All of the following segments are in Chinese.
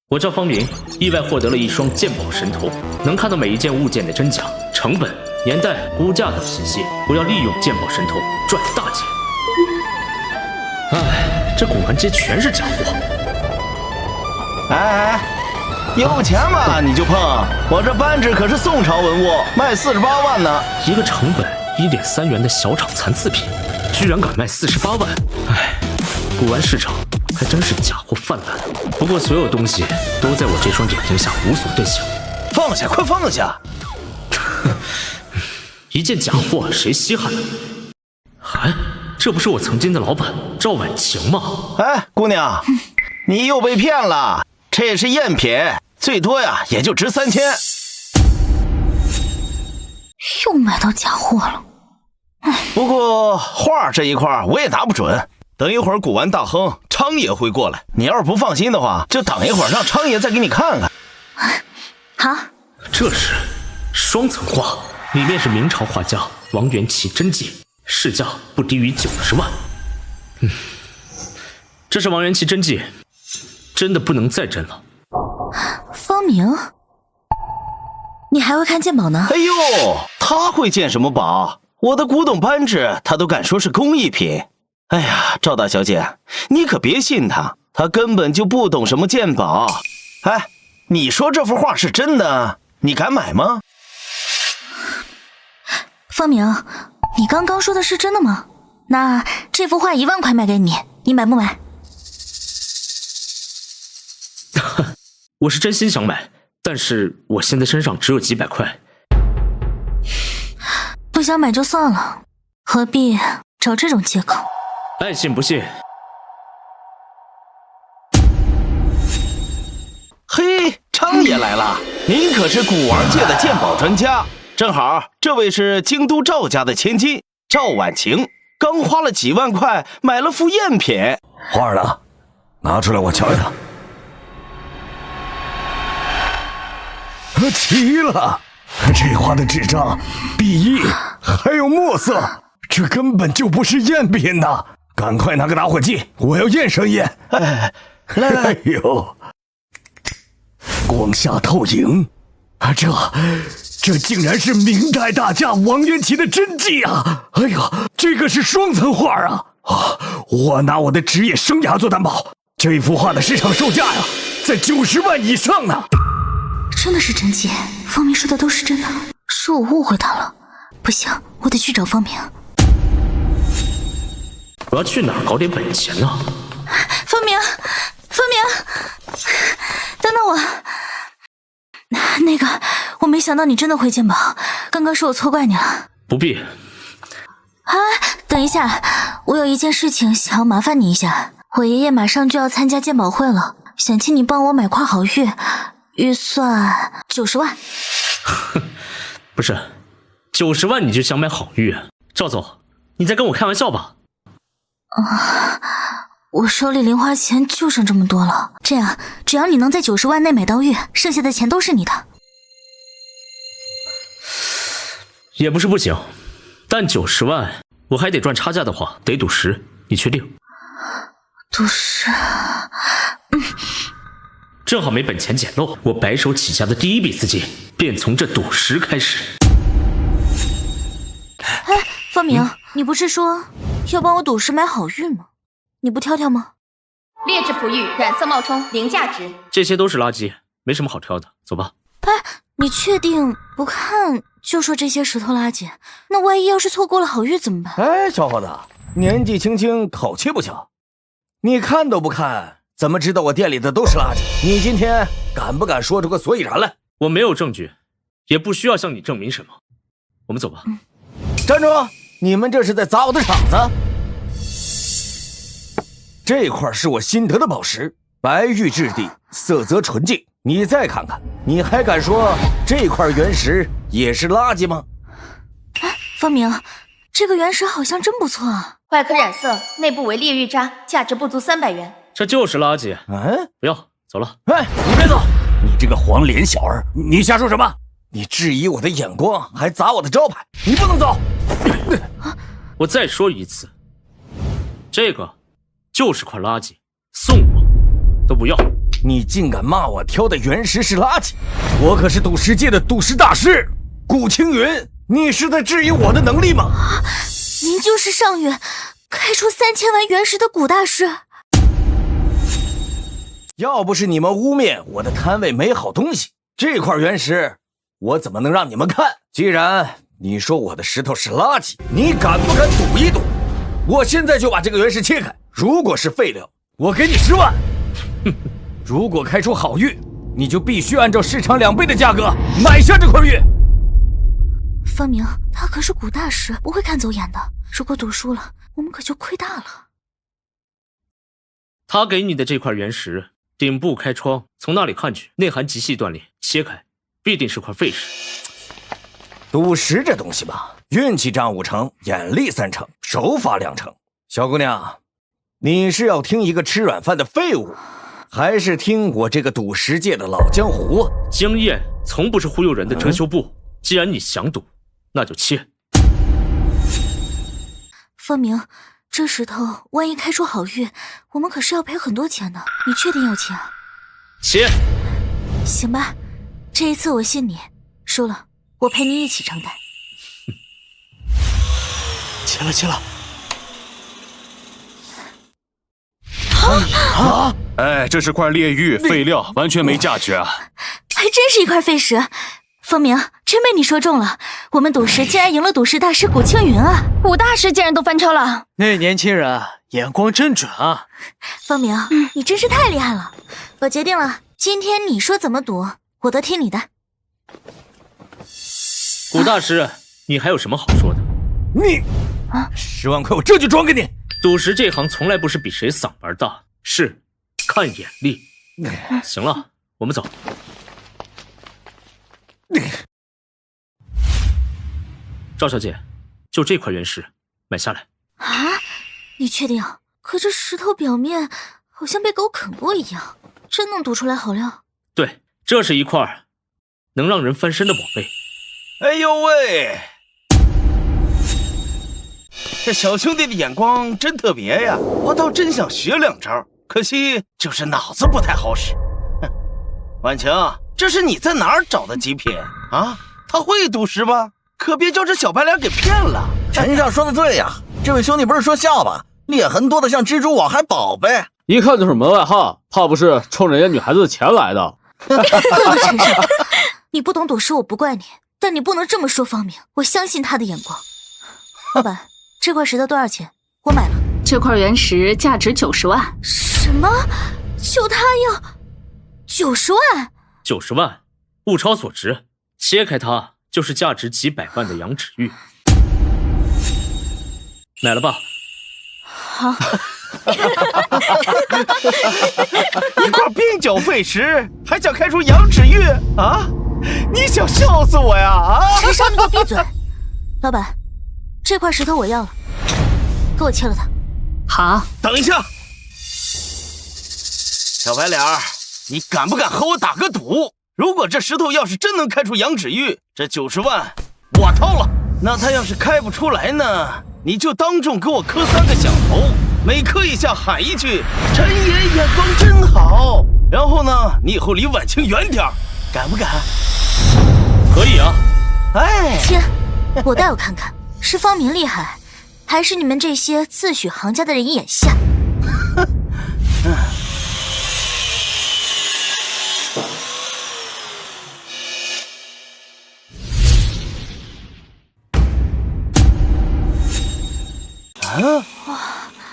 我叫方明，意外获得了一双鉴宝神头，能看到每一件物件的真假、成本、年代、估价等信息。我要利用鉴宝神头赚大钱。哎，这古玩街全是假货。哎，有钱嘛你就碰，我这扳指可是宋朝文物，卖48万呢。一个成本1.3元的小厂残次品，居然敢卖48万！哎，古玩市场还真是假货泛滥。不过所有东西都在我这双眼睛下无所遁形。放下，快放下！一件假货谁稀罕呢？哎，这不是我曾经的老板赵婉晴吗？哎，姑娘，你又被骗了，这也是赝品，最多呀也就值3000。又买到假货了。不过画这一块我也拿不准，等一会儿古玩大亨昌爷会过来，你要是不放心的话，就等一会儿让昌爷再给你看看。好，这是双层画，里面是明朝画家王元祁真迹，市价不低于90万。这是王元祁真迹，真的不能再真了。方明，你还会看鉴宝呢？哎呦，他会鉴什么宝？我的古董扳指他都敢说是工艺品。哎呀，赵大小姐，你可别信他，他根本就不懂什么鉴宝。哎，你说这幅画是真的，你敢买吗？方明，你刚刚说的是真的吗？那这幅画1万块卖给你，你买不买？我是真心想买，但是我现在身上只有几百块。不想买就算了，何必找这种借口？爱信不信。嘿，昌爷来了，您可是古玩界的鉴宝专家。正好，这位是京都赵家的千金赵婉晴，刚花了几万块买了幅赝品。画呢？拿出来我瞧瞧。奇了，这画的纸张、笔意还有墨色，这根本就不是赝品呐！赶快拿个打火机，我要验上一验。哎，来来，哎呦，光下透影，这竟然是明代大家王元祁的真迹啊！哎呀，这个是双层画啊！我拿我的职业生涯做担保，这幅画的市场售价呀，在90万以上呢。真的是真迹，方明说的都是真的，是我误会他了。不行，我得去找方明。我要去哪儿搞点本钱呢？方明，等等我。那个，我没想到你真的会鉴宝，刚刚是我错怪你了。不必。等一下，我有一件事情想要麻烦你一下。我爷爷马上就要参加鉴宝会了，想请你帮我买块好玉，预算90万。不是，90万你就想买好玉？赵总，你在跟我开玩笑吧？我手里零花钱就剩这么多了，这样只要你能在90万内买到玉，剩下的钱都是你的。也不是不行，但90万我还得赚差价的话，得赌10，你确定？赌10？正好没本钱捡漏，我白手起家的第一笔资金便从这赌10开始。哎，方明，你不是说要帮我赌10买好玉吗？你不挑挑吗？劣质璞玉，染色冒充，零价值。这些都是垃圾，没什么好挑的，走吧。哎，你确定不看就说这些石头垃圾？那万一要是错过了好玉怎么办？哎，小伙子，年纪轻轻口气不小，你看都不看，怎么知道我店里的都是垃圾？你今天敢不敢说出个所以然来？我没有证据，也不需要向你证明什么。我们走吧。站住！你们这是在砸我的场子！这块是我新得的宝石，白玉质地，色泽纯净。你再看看，你还敢说这块原石也是垃圾吗？哎，方明，这个原石好像真不错啊。外壳染色，内部为烈玉渣，价值不足300元。这就是垃圾。不要，走了。哎，你别走！你这个黄脸小儿，你瞎说什么？你质疑我的眼光，还砸我的招牌，你不能走！我再说一次，这个就是块垃圾，送我都不要。你竟敢骂我挑的原石是垃圾！我可是赌石界的赌石大师顾青云，你是在质疑我的能力吗？您就是上月开出3000万原石的古大师。要不是你们污蔑我的摊位没好东西，这块原石我怎么能让你们看？既然你说我的石头是垃圾，你敢不敢赌一赌？我现在就把这个原石切开，如果是废料，我给你10万。如果开出好玉，你就必须按照市场2倍的价格买下这块玉。方明，他可是古大师，不会看走眼的。如果赌输了，我们可就亏大了。他给你的这块原石，顶部开窗，从那里看去，内含极细断裂，切开必定是块废石。赌石这东西吧，运气占5成，眼力3成，手法2成。小姑娘，你是要听一个吃软饭的废物，还是听我这个赌石界的老江湖？经验从不是忽悠人的遮羞布。既然你想赌，那就切。方明，这石头万一开出好玉，我们可是要赔很多钱的。你确定要切？切。行吧，这一次我信你。输了，我陪你一起承担。切了。哎，这是块劣玉废料，完全没价值啊！还真是一块废石。方明，真被你说中了，我们赌石竟然赢了赌石大师古青云啊！古大师竟然都翻车了，那年轻人眼光真准啊！方明，你真是太厉害了！我决定了，今天你说怎么赌，我都听你的。古大师，你还有什么好说的？你10万块我这就装给你。赌石这行从来不是比谁嗓门大，是看眼力。行了，我们走。赵小姐，就这块原石，买下来。啊？你确定？可这石头表面好像被狗啃过一样，真能赌出来好料？对，这是一块能让人翻身的宝贝。哎呦喂，这小兄弟的眼光真特别呀！我倒真想学2招，可惜就是脑子不太好使。哼，婉晴，这是你在哪儿找的极品啊？他会赌石吗？可别叫这小白脸给骗了。陈少说的对呀，这位兄弟不是说笑吧？裂痕多的像蜘蛛网，还宝贝，一看就是门外汉，怕不是冲人家女孩子的钱来的。够了，陈少，你不懂赌石我不怪你，但你不能这么说方明，我相信他的眼光。老板，这块石头多少钱？我买了。这块原石价值90万。什么？就他要90万？90万，物超所值。切开它就是价值几百万的羊脂玉。买了吧？好。一块边角废石，还想开出羊脂玉啊？你想笑死我呀！啊！陈少，你给我闭嘴！老板，这块石头我要了，给我切了它。好。等一下，小白脸儿，你敢不敢和我打个赌？如果这石头要是真能开出羊脂玉，这90万我掏了。那他要是开不出来呢？你就当众给我磕3个响头，每磕一下喊一句“陈爷眼光真好”。然后呢，你以后离婉清远点，敢不敢？可以啊。哎，切，我倒要看看是方明厉害，还是你们这些自诩行家的人眼瞎。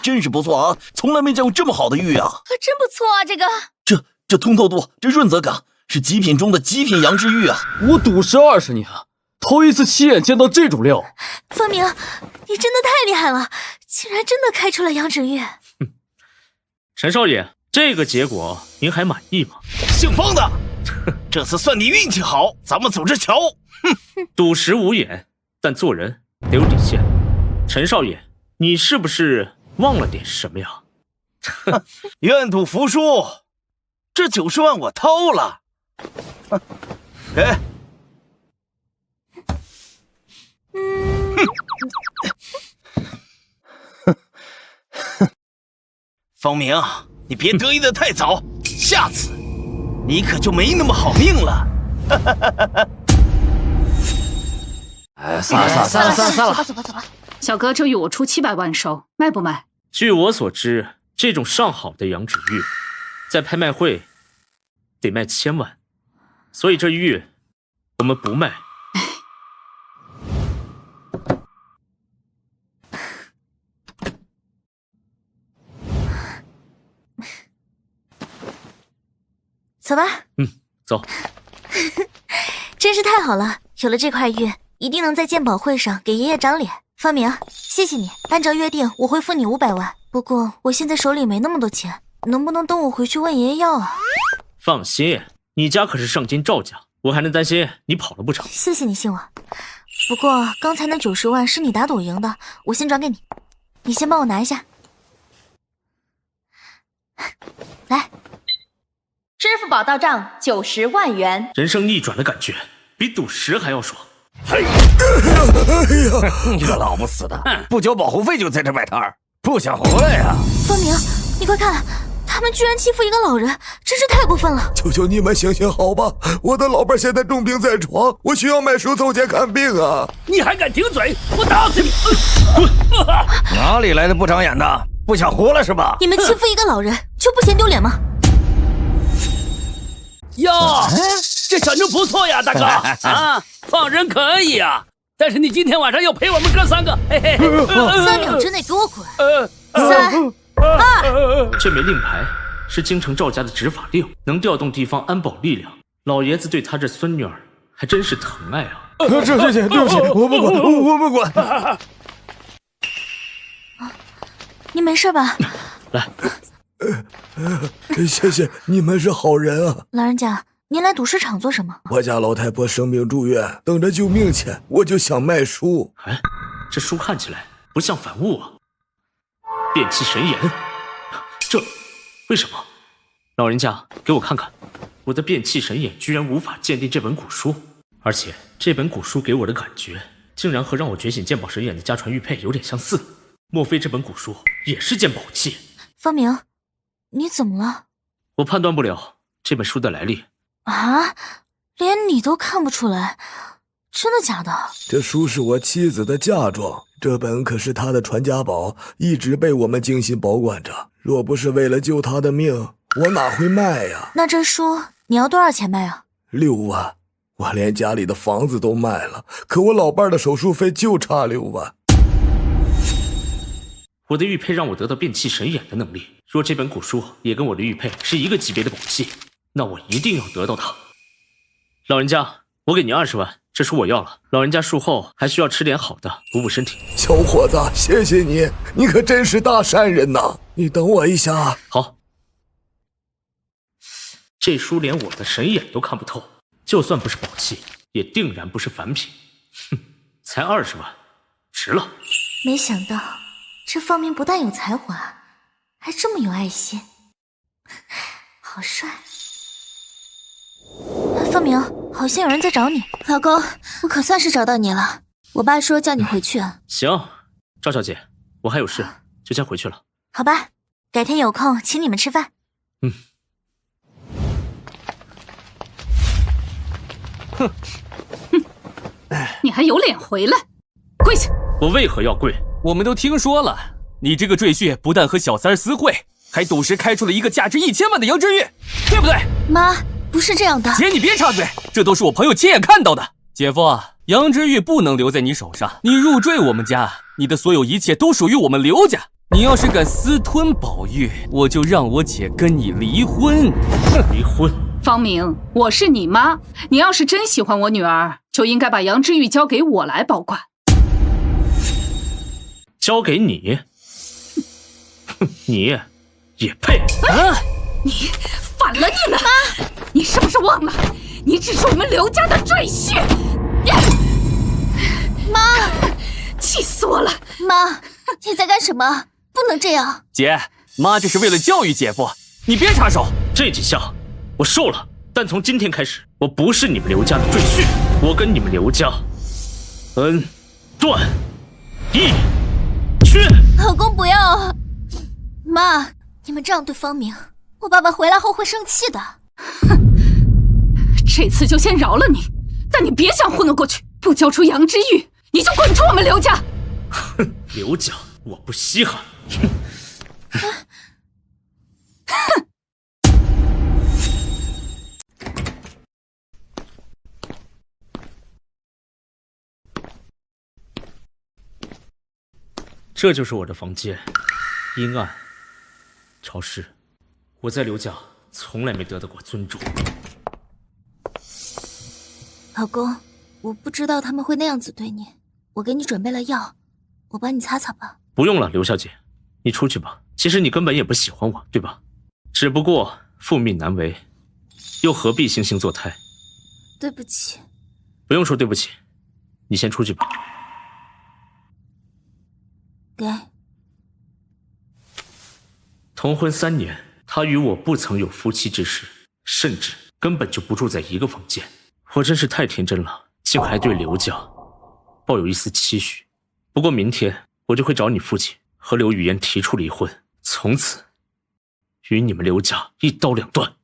真是不错啊，从来没见过这么好的玉啊！真不错啊，这个。这通透度，这润泽感，是极品中的极品羊脂玉啊！我赌石20年，头一次亲眼见到这种料。方明，你真的太厉害了，竟然真的开出了羊脂玉。陈少爷，这个结果您还满意吗？姓方的，这次算你运气好，咱们走着瞧。赌石无眼，但做人得有底线。陈少爷，你是不是忘了点什么呀？愿赌服输，这90万我掏了。给。方明，你别得意的太早，下次你可就没那么好命了。哎，算了，走吧。小哥，这玉我出700万收，卖不卖？据我所知，这种上好的羊脂玉，在拍卖会得卖1000万，所以这玉我们不卖。走吧。走。真是太好了，有了这块玉，一定能在鉴宝会上给爷爷长脸。方明，谢谢你，按照约定，我会付你500万。不过我现在手里没那么多钱，能不能等我回去问爷爷要啊？放心，你家可是上京赵家，我还能担心你跑了不成？谢谢你信我。不过刚才那90万是你打赌赢的，我先转给你，你先帮我拿一下。来。支付宝到账90万元，人生逆转的感觉比赌10还要爽。哎呀，你个老不死的，不交保护费就在这摆摊儿，不想活了呀？方明，你快看，他们居然欺负一个老人，真是太过分了！求求你们行行好吧，我的老伴现在重病在床，我需要买书凑钱看病啊！你还敢顶嘴？我打死你！滚！哪里来的不长眼的？不想活了是吧？你们欺负一个老人就不嫌丢脸吗？哟，这小妞不错呀，大哥啊，放人可以啊，但是你今天晚上要陪我们哥3个，嘿嘿。3秒之内给我滚！3、2。这枚令牌是京城赵家的执法令，能调动地方安保力量。老爷子对他这孙女儿还真是疼爱啊！这对不起，我不管。你没事吧？来。谢谢，你们是好人啊！老人家，您来赌市场做什么？我家老太婆生病住院，等着救命钱，我就想卖书。哎，这书看起来不像反物啊！变气神眼，这为什么？老人家，给我看看，我的变气神眼居然无法鉴定这本古书，而且这本古书给我的感觉，竟然和让我觉醒鉴宝神眼的家传玉佩有点相似。莫非这本古书也是鉴宝器？方明。你怎么了？我判断不了这本书的来历啊！连你都看不出来，真的假的？这书是我妻子的嫁妆，这本可是她的传家宝，一直被我们精心保管着。若不是为了救她的命，我哪会卖呀？那这书你要多少钱卖啊？6万，我连家里的房子都卖了，可我老伴的手术费就差6万。我的玉佩让我得到变气神眼的能力，若这本古书也跟我的玉佩是一个级别的宝器，那我一定要得到它。老人家，我给您20万，这书我要了。老人家术后还需要吃点好的，补补身体。小伙子，谢谢你，你可真是大善人呐！你等我一下。好。这书连我的神眼都看不透，就算不是宝器，也定然不是凡品。哼，才20万，值了。没想到这方明不但有才华，还这么有爱心，好帅！方明，好像有人在找你。老公，我可算是找到你了。我爸说叫你回去啊。行，赵小姐，我还有事，就先回去了。好吧，改天有空请你们吃饭。哼，你还有脸回来？跪下！我为何要跪？我们都听说了，你这个赘婿不但和小三儿私会，还赌石开出了一个价值1000万的羊脂玉，对不对？妈，不是这样的。姐，你别插嘴，这都是我朋友亲眼看到的。姐夫，羊脂玉不能留在你手上，你入赘我们家，你的所有一切都属于我们刘家。你要是敢私吞宝玉，我就让我姐跟你离婚。离婚？方明，我是你妈，你要是真喜欢我女儿，就应该把羊脂玉交给我来保管。交给你？哼，你也配？啊！你反了你了！妈，你是不是忘了，你只是我们刘家的赘婿？妈，气死我了！妈，你在干什么？不能这样。姐，妈这是为了教育姐夫，你别插手。这几下我受了，但从今天开始，我不是你们刘家的赘婿，我跟你们刘家恩断义绝。老公不要！妈，你们这样对方明，我爸爸回来后会生气的。哼，这次就先饶了你，但你别想糊弄过去，不交出杨之玉，你就滚出我们刘家！哼，刘家我不稀罕。哼。这就是我的房间，阴暗、潮湿。我在刘家从来没得到过尊重。老公，我不知道他们会那样子对你，我给你准备了药，我帮你擦擦吧。不用了，刘小姐，你出去吧。其实你根本也不喜欢我，对吧？只不过父命难违，又何必惺惺作态？对不起。不用说对不起，你先出去吧。给。同婚3年，他与我不曾有夫妻之事，甚至根本就不住在一个房间。我真是太天真了，竟还对刘家抱有一丝期许。不过明天我就会找你父亲和刘雨嫣提出离婚，从此与你们刘家一刀两断。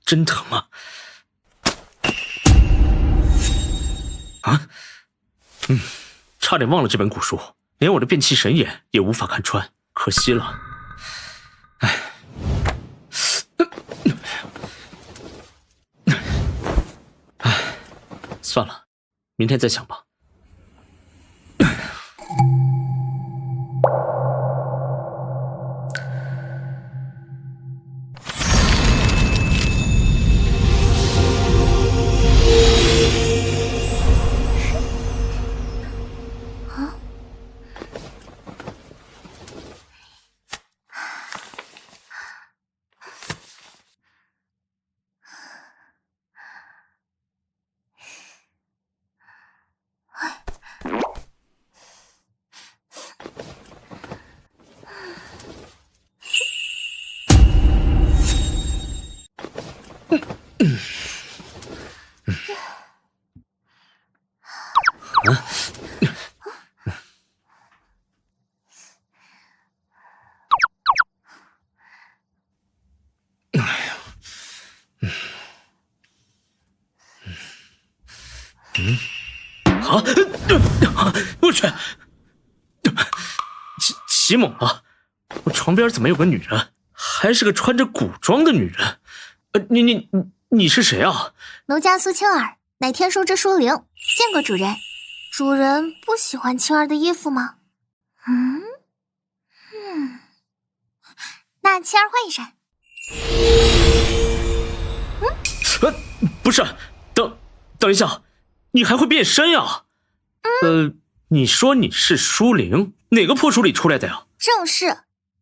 真疼啊！差点忘了这本古书，连我的变气神眼也无法看穿，可惜了。算了，明天再想吧。我去，奇猛了！我床边怎么有个女人，还是个穿着古装的女人？你是谁啊？奴家苏青儿，乃天书之书灵，见过主人。主人不喜欢青儿的衣服吗？那青儿换一身。不是，等一下，你还会变身呀？你说你是书灵，哪个破书里出来的呀？正是，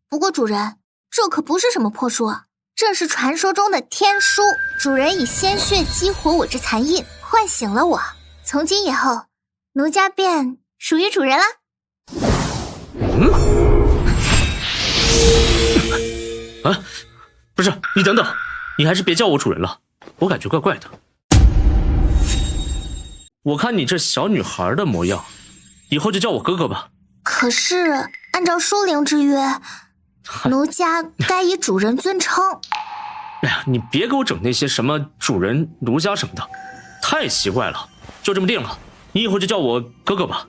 不过主人，这可不是什么破书啊，这是传说中的天书。主人以鲜血激活我之残印，唤醒了我。从今以后，奴家便属于主人啦。不是，你等等，你还是别叫我主人了，我感觉怪怪的。我看你这小女孩的模样，以后就叫我哥哥吧。可是按照书灵之约，奴家该以主人尊称。哎呀，你别给我整那些什么主人、奴家什么的，太奇怪了。就这么定了，你以后就叫我哥哥吧。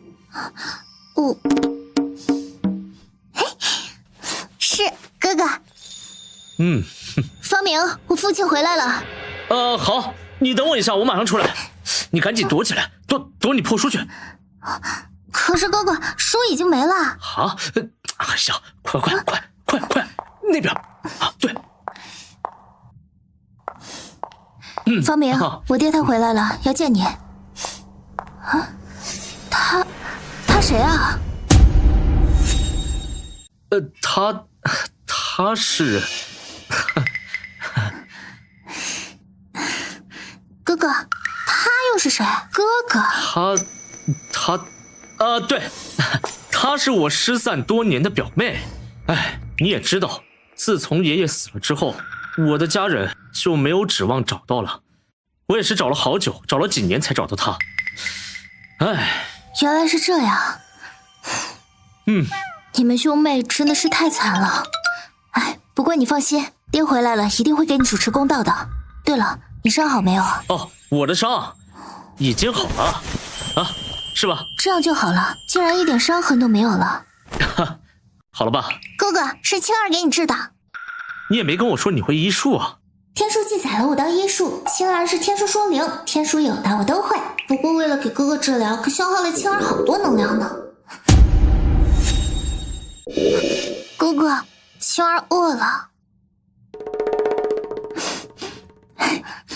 是哥哥。方明，我父亲回来了。好，你等我一下，我马上出来。你赶紧躲起来，躲你破书去。可是哥哥，书已经没了。啊，行，快，那边啊，对。方明，我爹他回来了，要见你。他谁啊？他是哥哥，他又是谁？哥哥，对，她是我失散多年的表妹。哎，你也知道，自从爷爷死了之后，我的家人就没有指望找到了。我也是找了好久，找了几年才找到她。哎，原来是这样。你们兄妹真的是太惨了。哎，不过你放心，爹回来了，一定会给你主持公道的。对了，你伤好没有？哦，我的伤已经好了啊，是吧？这样就好了，竟然一点伤痕都没有了。哈，好了吧？哥哥，是青儿给你治的。你也没跟我说你会医术啊。天书记载了我道医术，青儿是天书说灵，天书有的我都会。不过为了给哥哥治疗，可消耗了青儿好多能量呢。哥哥，青儿饿了。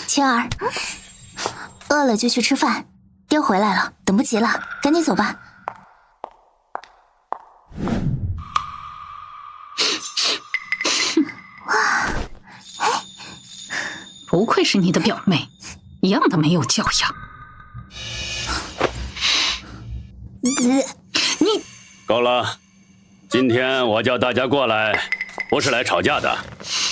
青儿，饿了就去吃饭，爹回来了，等不及了，赶紧走吧。不愧是你的表妹，一样的没有教养。你够了！今天我叫大家过来，不是来吵架的。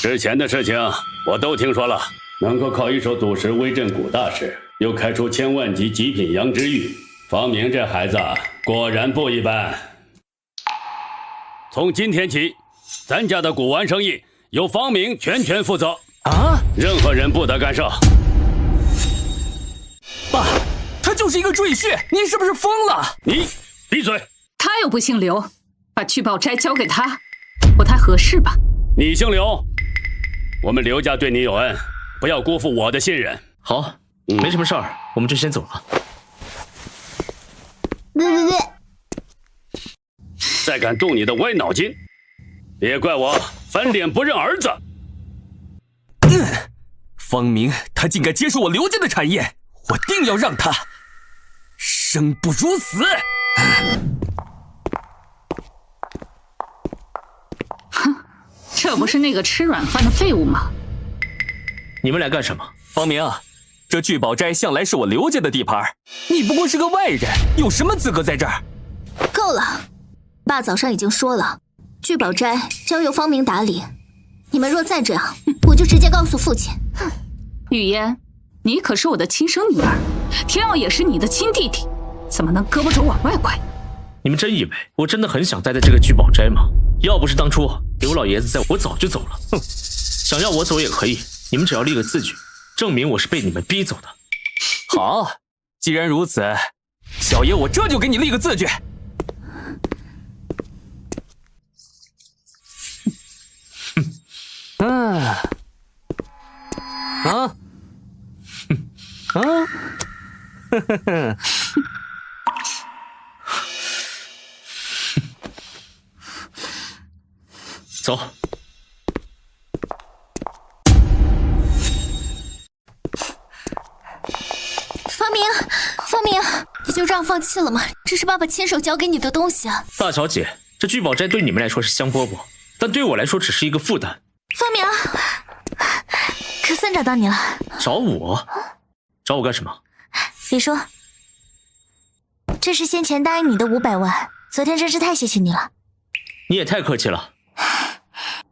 之前的事情我都听说了，能够靠一手赌石威震古大师，又开出1000万级极品阳之玉，方明这孩子果然不一般。从今天起，咱家的古玩生意由方明全权负责啊！任何人不得干涉。爸，他就是一个赘婿，你是不是疯了？你闭嘴！他又不姓刘，把聚宝斋交给他，不太合适吧？你姓刘，我们刘家对你有恩，不要辜负我的信任。好，没什么事儿，我们就先走了。再敢动你的歪脑筋，别怪我翻脸不认儿子。方明，他竟敢接受我刘家的产业，我定要让他生不如死！哼，这不是那个吃软饭的废物吗？你们俩干什么？方明，这聚宝斋向来是我刘家的地盘，你不过是个外人，有什么资格在这儿？够了，爸早上已经说了，聚宝斋交由方明打理。你们若再这样，我就直接告诉父亲。哼，雨嫣，你可是我的亲生女儿，天傲也是你的亲弟弟，怎么能胳膊肘往外拐？你们真以为我真的很想待在这个聚宝斋吗？要不是当初刘老爷子在，我早就走了。哼，想要我走也可以，你们只要立个字据，证明我是被你们逼走的。好，既然如此，小爷我这就给你立个字据。走。方明，你就这样放弃了吗？这是爸爸亲手交给你的东西啊！大小姐，这聚宝斋对你们来说是香饽饽，但对我来说只是一个负担。方明，可算找到你了。找我？找我干什么？李叔，这是先前答应你的500万，昨天真是太谢谢你了。你也太客气了。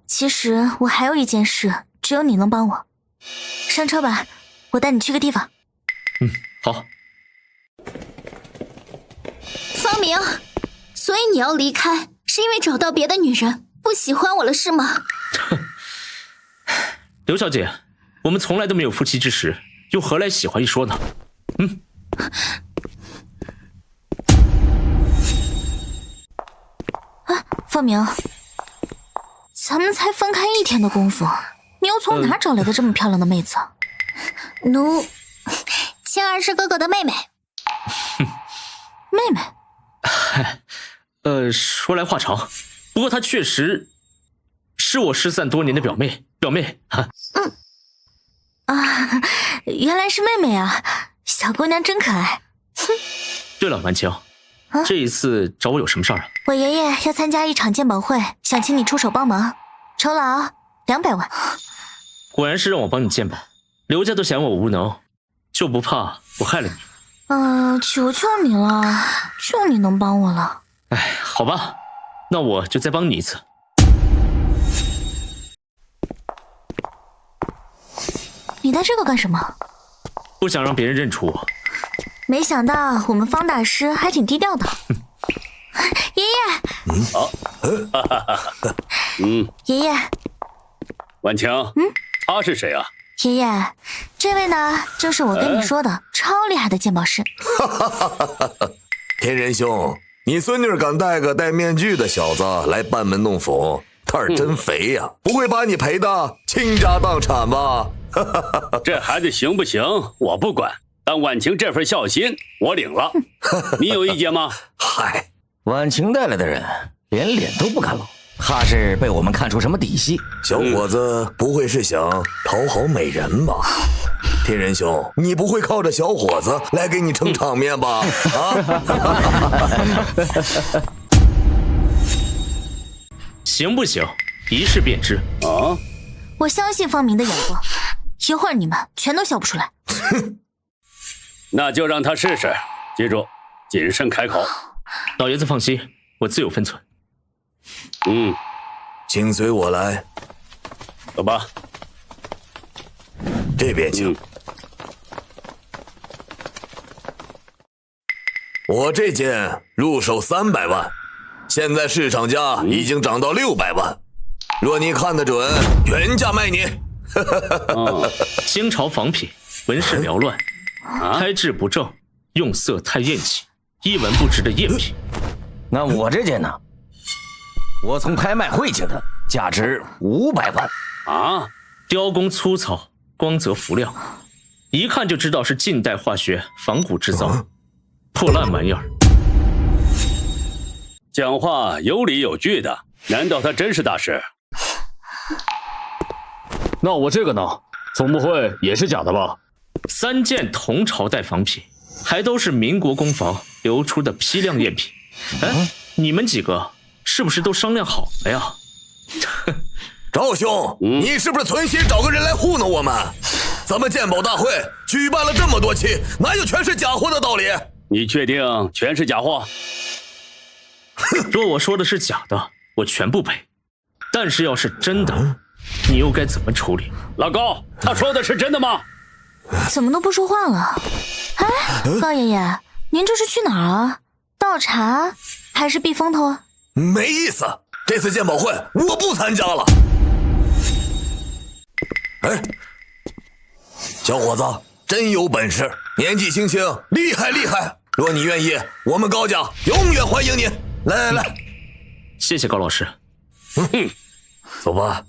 其实我还有一件事，只有你能帮我。上车吧，我带你去个地方。好。方明，所以你要离开，是因为找到别的女人，不喜欢我了是吗？刘小姐，我们从来都没有夫妻之实，又何来喜欢一说呢？方明，咱们才分开1天的功夫，你又从哪找来的这么漂亮的妹子？奴，青儿是哥哥的妹妹。妹妹？说来话长，不过她确实是我失散多年的表妹。原来是妹妹啊，小姑娘真可爱。对了，婉晴，这一次找我有什么事儿啊？我爷爷要参加一场鉴宝会，想请你出手帮忙，酬劳200万。果然是让我帮你鉴宝，刘家都嫌我无能，就不怕我害了你？求求你了，就你能帮我了。哎，好吧，那我就再帮你一次。你带这个干什么？不想让别人认出我。没想到我们方大师还挺低调的。爷爷，好，爷爷，婉晴，他是谁啊？爷爷，这位呢，就是我跟你说的超厉害的鉴宝师。天人兄，你孙女敢带个戴面具的小子来班门弄斧，胆儿真肥呀！不会把你赔的倾家荡产吧？这孩子行不行，我不管，但婉晴这份孝心我领了。你有意见吗？嗨，婉晴带来的人连脸都不敢露，怕是被我们看出什么底细。小伙子不会是想讨好美人吧？天人兄，你不会靠着小伙子来给你撑场面吧？行不行？一试便知啊！我相信方明的眼光，一会儿你们全都笑不出来。那就让他试试，记住，谨慎开口。老爷子放心，我自有分寸。请随我来。走吧。这边请。我这件入手300万，现在市场价已经涨到600万。若你看得准，原价卖你。清朝仿品，纹饰缭乱，胎质不正，用色太艳气，一文不值的赝品。那我这件呢？我从拍卖会请的，价值500万。啊！雕工粗糙，光泽浮亮，一看就知道是近代化学仿古制造，破烂玩意儿。讲话有理有据的，难道他真是大师？那我这个呢？总不会也是假的吧？3件同朝代仿品，还都是民国工坊流出的批量赝品。哎，你们几个是不是都商量好了呀？赵兄，你是不是存心找个人来糊弄我们？咱们鉴宝大会举办了这么多期，哪有全是假货的道理？你确定全是假货？若我说的是假的，我全部赔；但是要是真的，你又该怎么处理？老高，他说的是真的吗？怎么都不说话了？哎，高爷爷，您这是去哪儿啊？倒茶还是避风头啊？没意思，这次鉴宝会我不参加了。哎，小伙子真有本事，年纪轻轻，厉害厉害！若你愿意，我们高家永远欢迎你。来来来，谢谢高老师。走吧。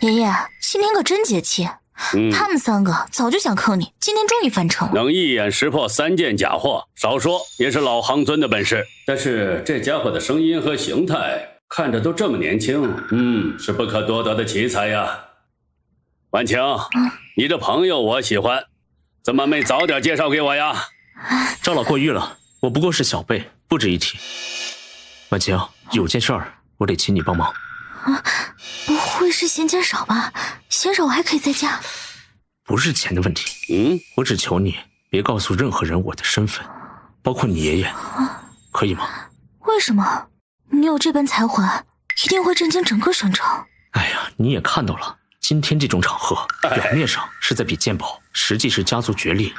爷爷，今天可真解气。他们3个早就想坑你，今天终于翻车了。能一眼识破3件假货，少说也是老行尊的本事。但是这家伙的声音和形态看着都这么年轻，是不可多得的奇才呀。婉晴，你这朋友我喜欢，怎么没早点介绍给我呀？赵老过誉了，我不过是小辈，不值一提。婉晴，有件事儿我得请你帮忙。不会是嫌钱少吧？嫌少我还可以再加。不是钱的问题，我只求你别告诉任何人我的身份，包括你爷爷，可以吗？为什么？你有这般才华，一定会震惊整个省城。哎呀，你也看到了，今天这种场合，表面上是在比鉴宝，实际是家族角力。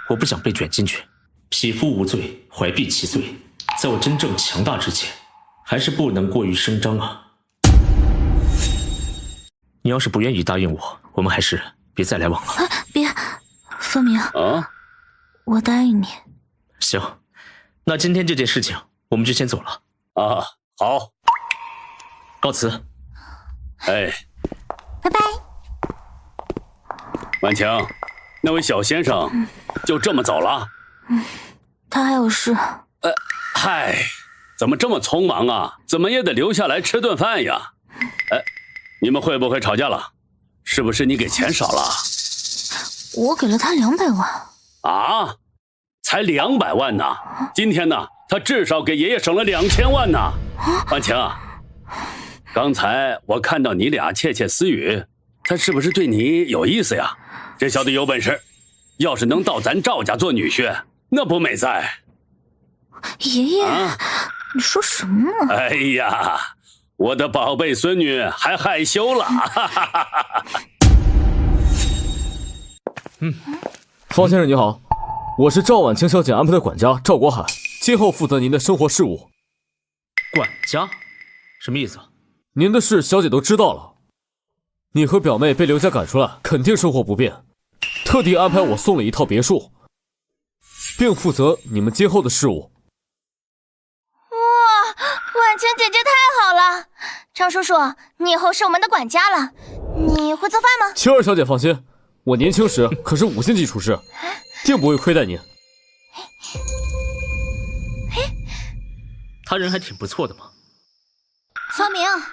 我不想被卷进去，匹夫无罪，怀璧其罪。在我真正强大之前，还是不能过于声张啊。你要是不愿意答应我，我们还是别再来往了。别，风明，我答应你。行，那今天这件事情我们就先走了。好，告辞。哎，拜拜。婉晴，那位小先生就这么走了？他还有事。嗨，怎么这么匆忙啊？怎么也得留下来吃顿饭呀？你们会不会吵架了？是不是你给钱少了？我给了他200万。啊？才200万呢？今天呢，他至少给爷爷省了2000万呢。婉晴，刚才我看到你俩窃窃私语，他是不是对你有意思呀？这小子有本事，要是能到咱赵家做女婿，那不美哉？爷爷，你说什么呢？哎呀，我的宝贝孙女还害羞了。方先生你好，我是赵婉晴小姐安排的管家赵国海，今后负责您的生活事务。管家？什么意思？您的事小姐都知道了。你和表妹被刘家赶出来，肯定生活不便，特地安排我送了一套别墅，并负责你们今后的事务。哇，婉晴姐姐太好了！张叔叔，你以后是我们的管家了。你会做饭吗？青儿小姐放心，我年轻时可是5星级厨师，定不会亏待您。他人还挺不错的嘛。方明啊，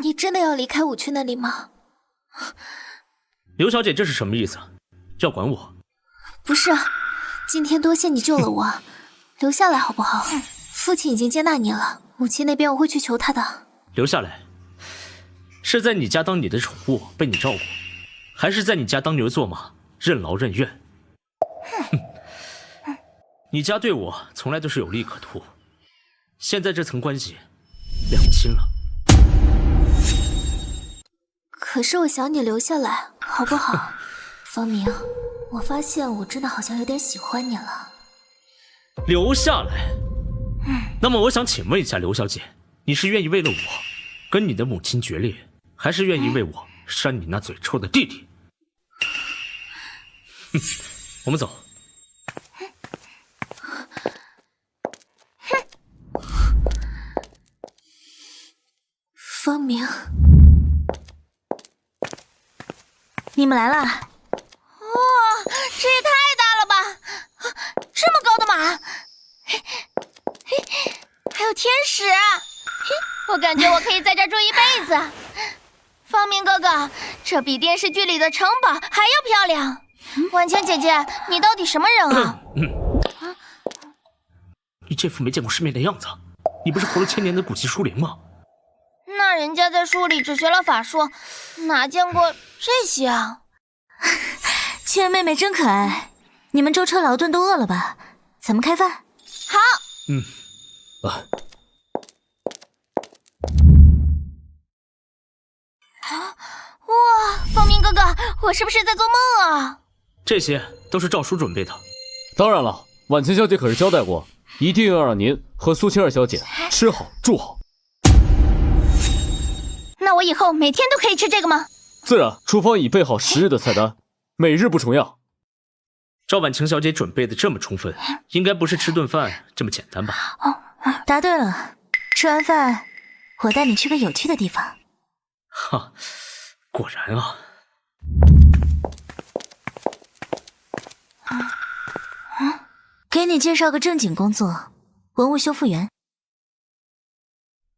你真的要离开武区那里吗？刘小姐，这是什么意思？要管我？不是，今天多谢你救了我，留下来好不好？父亲已经接纳你了，武器那边我会去求他的。留下来？是在你家当你的宠物，被你照顾，还是在你家当牛做马，任劳任怨？你家对我从来都是有利可图，现在这层关系两清了。可是我想你留下来，好不好？方明，我发现我真的好像有点喜欢你了。留下来？那么我想请问一下刘小姐，你是愿意为了我跟你的母亲决裂，还是愿意为我扇你那嘴臭的弟弟？我们走。方明，你们来了。哇，这也太大了吧！这么高的马，还有天使，我感觉我可以在这儿住一辈子。方明哥哥，这比电视剧里的城堡还要漂亮。婉晴姐姐，你到底什么人啊？你这副没见过世面的样子，你不是活了1000年的古籍书灵吗？那人家在书里只学了法术，哪见过这些啊？青儿妹妹真可爱。你们舟车劳顿都饿了吧？咱们开饭。好。哇，方明哥哥，我是不是在做梦啊？这些都是赵叔准备的。当然了，婉晴小姐可是交代过，一定要让您和苏青儿小姐吃好住好。那我以后每天都可以吃这个吗？自然，厨房已备好10日的菜单，每日不重样。赵婉晴小姐准备的这么充分，应该不是吃顿饭这么简单吧？答对了，吃完饭我带你去个有趣的地方。哈，果然啊。给你介绍个正经工作，文物修复员。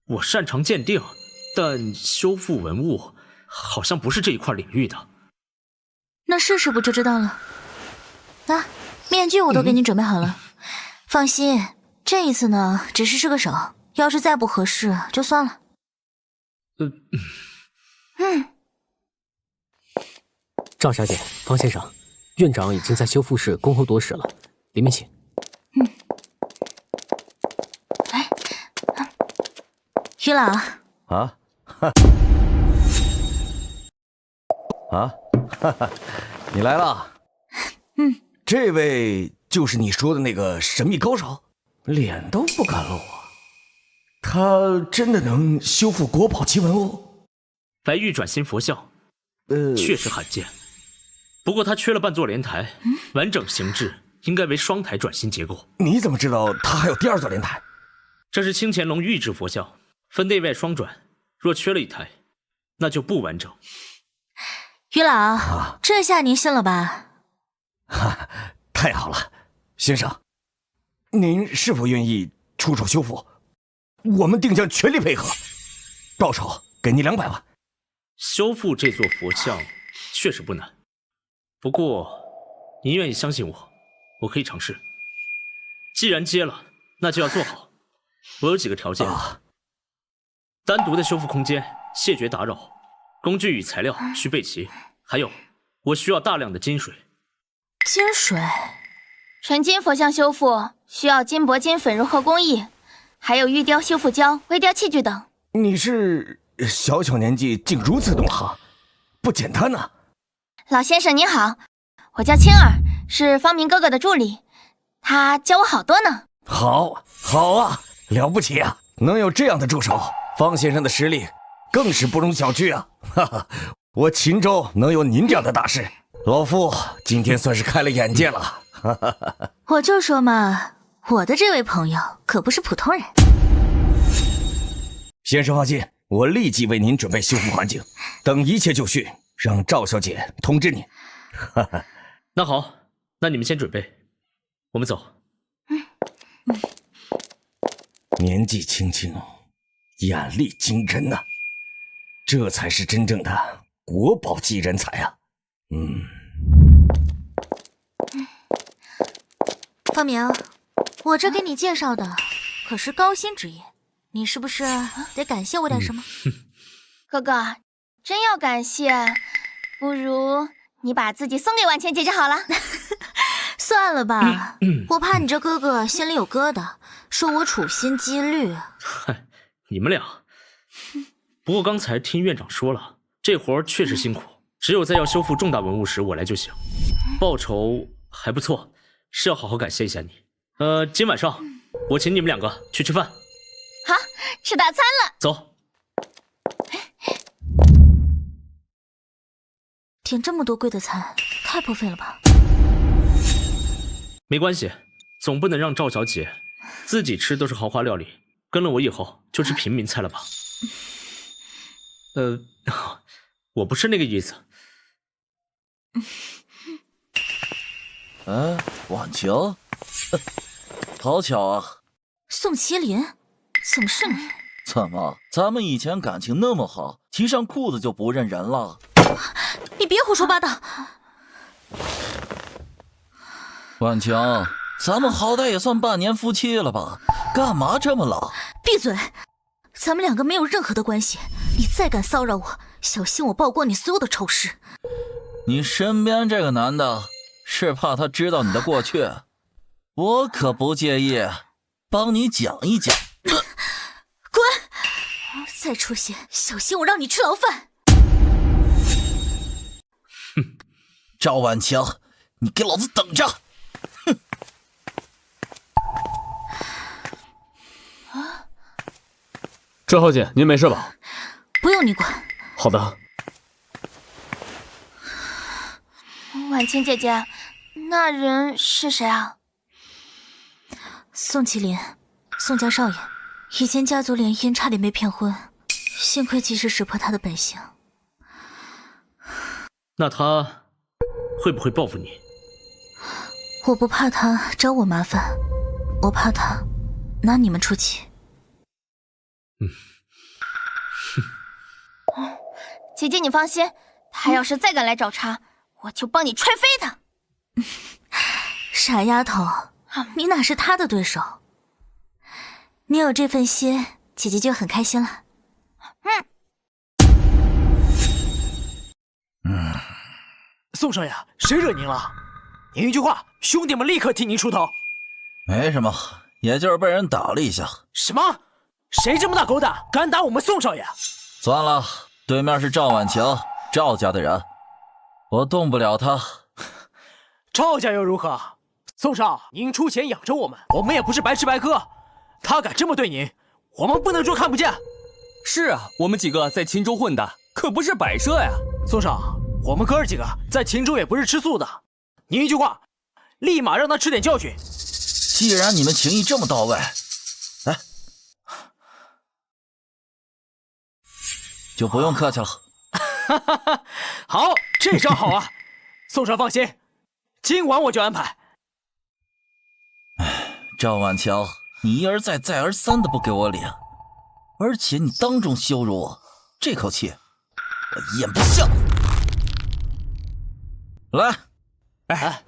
我擅长鉴定，但修复文物好像不是这一块领域的。那试试不就知道了。啊，面具我都给你准备好了，放心，这一次呢只是试个手，要是再不合适就算了。赵小姐，方先生，院长已经在修复室恭候多时了，里面请。于老啊，你来了。这位就是你说的那个神秘高手，脸都不敢露啊。他真的能修复国宝级文物？白玉转心佛像，确实罕见。不过它缺了半座莲台，完整形制应该为双台转心结构。你怎么知道它还有第2座莲台？这是清乾隆御制佛像，分内外双转，若缺了一台，那就不完整。于老，这下您信了吧？太好了，先生，您是否愿意出手修复？我们定将全力配合，报酬给您200万。修复这座佛像确实不难，不过您愿意相信我，我可以尝试。既然接了，那就要做好。我有几个条件：单独的修复空间，谢绝打扰；工具与材料需备齐；还有，我需要大量的金水。金水？纯金佛像修复需要金铂金粉融合工艺，还有玉雕修复胶、微雕器具等。你是小小年纪竟如此懂行，不简单呐！老先生您好，我叫青儿，是方明哥哥的助理。他教我好多呢。好啊，了不起啊！能有这样的助手，方先生的实力更是不容小觑啊！哈哈，我秦州能有您这样的大师，老夫今天算是开了眼界了。哈哈哈！我就说嘛，我的这位朋友可不是普通人。先生放心，我立即为您准备修复环境，等一切就绪，让赵小姐通知您。哈哈，那好，那你们先准备，我们走。年纪轻轻，眼力惊人呐，这才是真正的国宝级人才啊！方明，我这给你介绍的可是高薪职业，你是不是得感谢我点什么？哥哥，真要感谢，不如你把自己送给婉倩姐姐好了。算了吧，我怕你这哥哥心里有疙瘩，说我处心积虑。嗨，你们俩。不过刚才听院长说了，这活儿确实辛苦，只有在要修复重大文物时我来就行。报酬还不错，是要好好感谢一下你。今晚上我请你们两个去吃饭。好，吃大餐了。走。点这么多贵的餐，太破费了吧？没关系，总不能让赵小姐自己吃都是豪华料理，跟了我以后就吃平民菜了吧？我不是那个意思。婉晴，好巧啊！宋麒麟，怎么是你？怎么，咱们以前感情那么好，提上裤子就不认人了？你别胡说八道！婉晴，咱们好歹也算半年夫妻了吧？干嘛这么老？闭嘴！咱们两个没有任何的关系，你再敢骚扰我，小心我曝光你所有的丑事。你身边这个男的，是怕他知道你的过去？我可不介意帮你讲一讲。滚！再出现，小心我让你吃牢饭！哼，赵婉晴，你给老子等着！哼！赵小姐，您没事吧？不用你管。好的。婉清姐姐，那人是谁啊？宋麒麟，宋家少爷，以前家族联姻差点被骗婚，幸亏及时识破他的本性。那他会不会报复你？我不怕他找我麻烦，我怕他拿你们出气。姐姐你放心，他要是再敢来找茬，我就帮你踹飞他。傻丫头，你哪是他的对手？你有这份心，姐姐就很开心了。宋少爷，谁惹您了？您一句话，兄弟们立刻替您出头。没什么，也就是被人打了一下。什么？谁这么大狗胆，敢打我们宋少爷？算了，对面是赵婉晴，赵家的人，我动不了他。赵家又如何？宋少，您出钱养着我们，我们也不是白吃白喝。他敢这么对您，我们不能说看不见。是啊，我们几个在秦州混的，可不是摆设呀。宋少，我们哥儿几个在秦州也不是吃素的。您一句话，立马让他吃点教训。既然你们情谊这么到位，来，就不用客气了。好，这招好啊！宋少放心，今晚我就安排。赵婉晴，你一而再再而三的不给我脸，而且你当众羞辱我，这口气我咽不下。来，哎，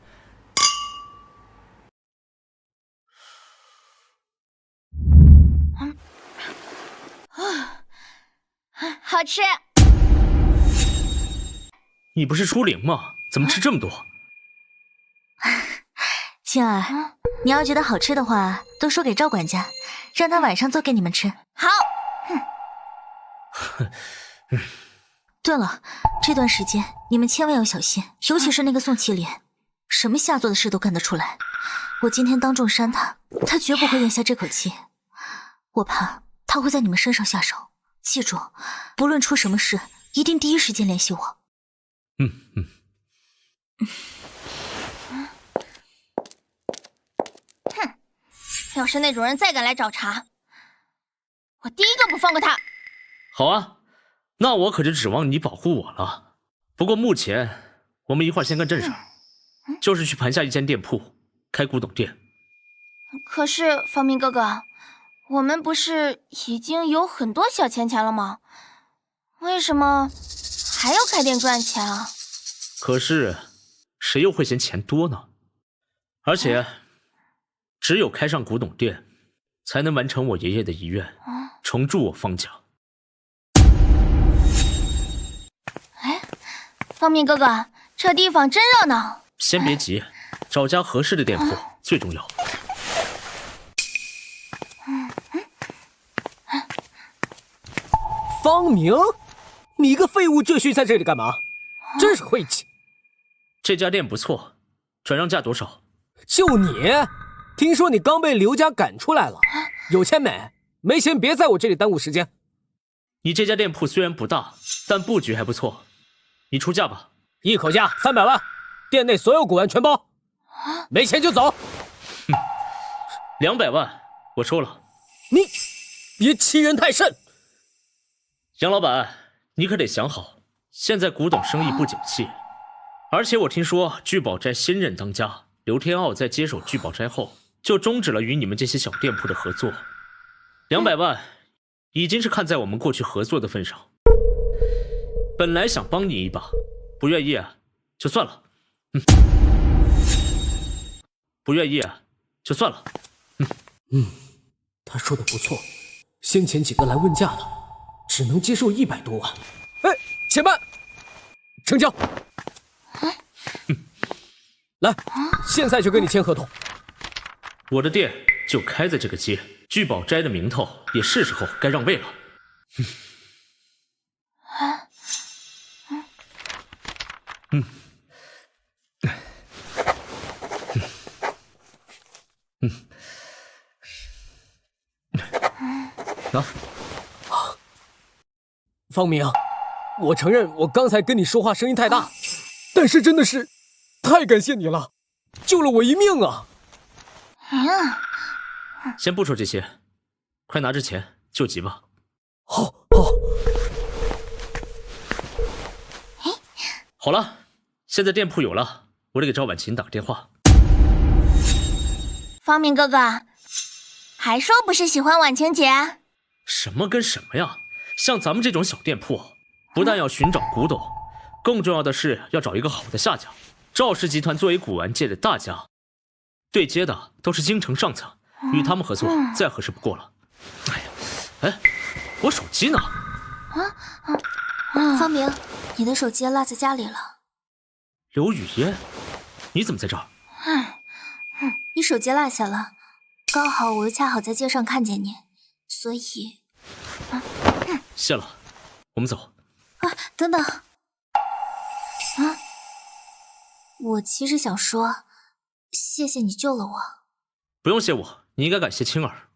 好吃。你不是初灵吗？怎么吃这么多？青儿，你要觉得好吃的话，都说给赵管家，让他晚上做给你们吃。好。对了，这段时间你们千万要小心，尤其是那个宋麒麟，什么下作的事都干得出来。我今天当众扇他，他绝不会咽下这口气。我怕他会在你们身上下手。记住，不论出什么事，一定第一时间联系我。哼，要是那种人再敢来找茬，我第一个不放过他。好啊，那我可就指望你保护我了。不过目前我们一会儿先干正事，就是去盘下一间店铺，开古董店。可是方明哥哥，我们不是已经有很多小钱了吗？为什么还要开店赚钱啊？可是谁又会嫌钱多呢？而且只有开上古董店，才能完成我爷爷的遗愿，重铸我方家。哎，方明哥哥，这地方真热闹。先别急，找家合适的店铺最重要。方明，你个废物赘婿在这里干嘛？真是晦气。这家店不错，转让价多少？就你？听说你刚被刘家赶出来了，有钱没？没钱别在我这里耽误时间。你这家店铺虽然不大，但布局还不错，你出价吧。一口价300万，店内所有古玩全包，没钱就走。200万，我收了。你别欺人太甚。杨老板，你可得想好，现在古董生意不景气，而且我听说聚宝斋新任当家刘天傲在接手聚宝斋后，就终止了与你们这些小店铺的合作。200万，已经是看在我们过去合作的份上。本来想帮你一把，不愿意就算了。不愿意就算了。他说的不错，先前几个来问价的，只能接受100多万。哎，且慢，成交。来，现在就跟你签合同。我的店就开在这个街，聚宝斋的名头也是时候该让位了。方明，我承认我刚才跟你说话声音太大，但是真的是太感谢你了，救了我一命啊！先不说这些，快拿着钱救急吧。好。好了，现在店铺有了，我得给赵婉琴打个电话。方明哥哥，还说不是喜欢婉晴姐？什么跟什么呀？像咱们这种小店铺，不但要寻找古董，更重要的是要找一个好的下家。赵氏集团作为古玩界的大家，对接的都是京城上层，与他们合作再合适不过了。我手机呢？方明，你的手机落在家里了。刘雨嫣，你怎么在这儿？你手机落下了，刚好我又恰好在街上看见你，所以……谢了，我们走。等等。我其实想说，谢谢你救了我。不用谢我，你应该感谢青儿。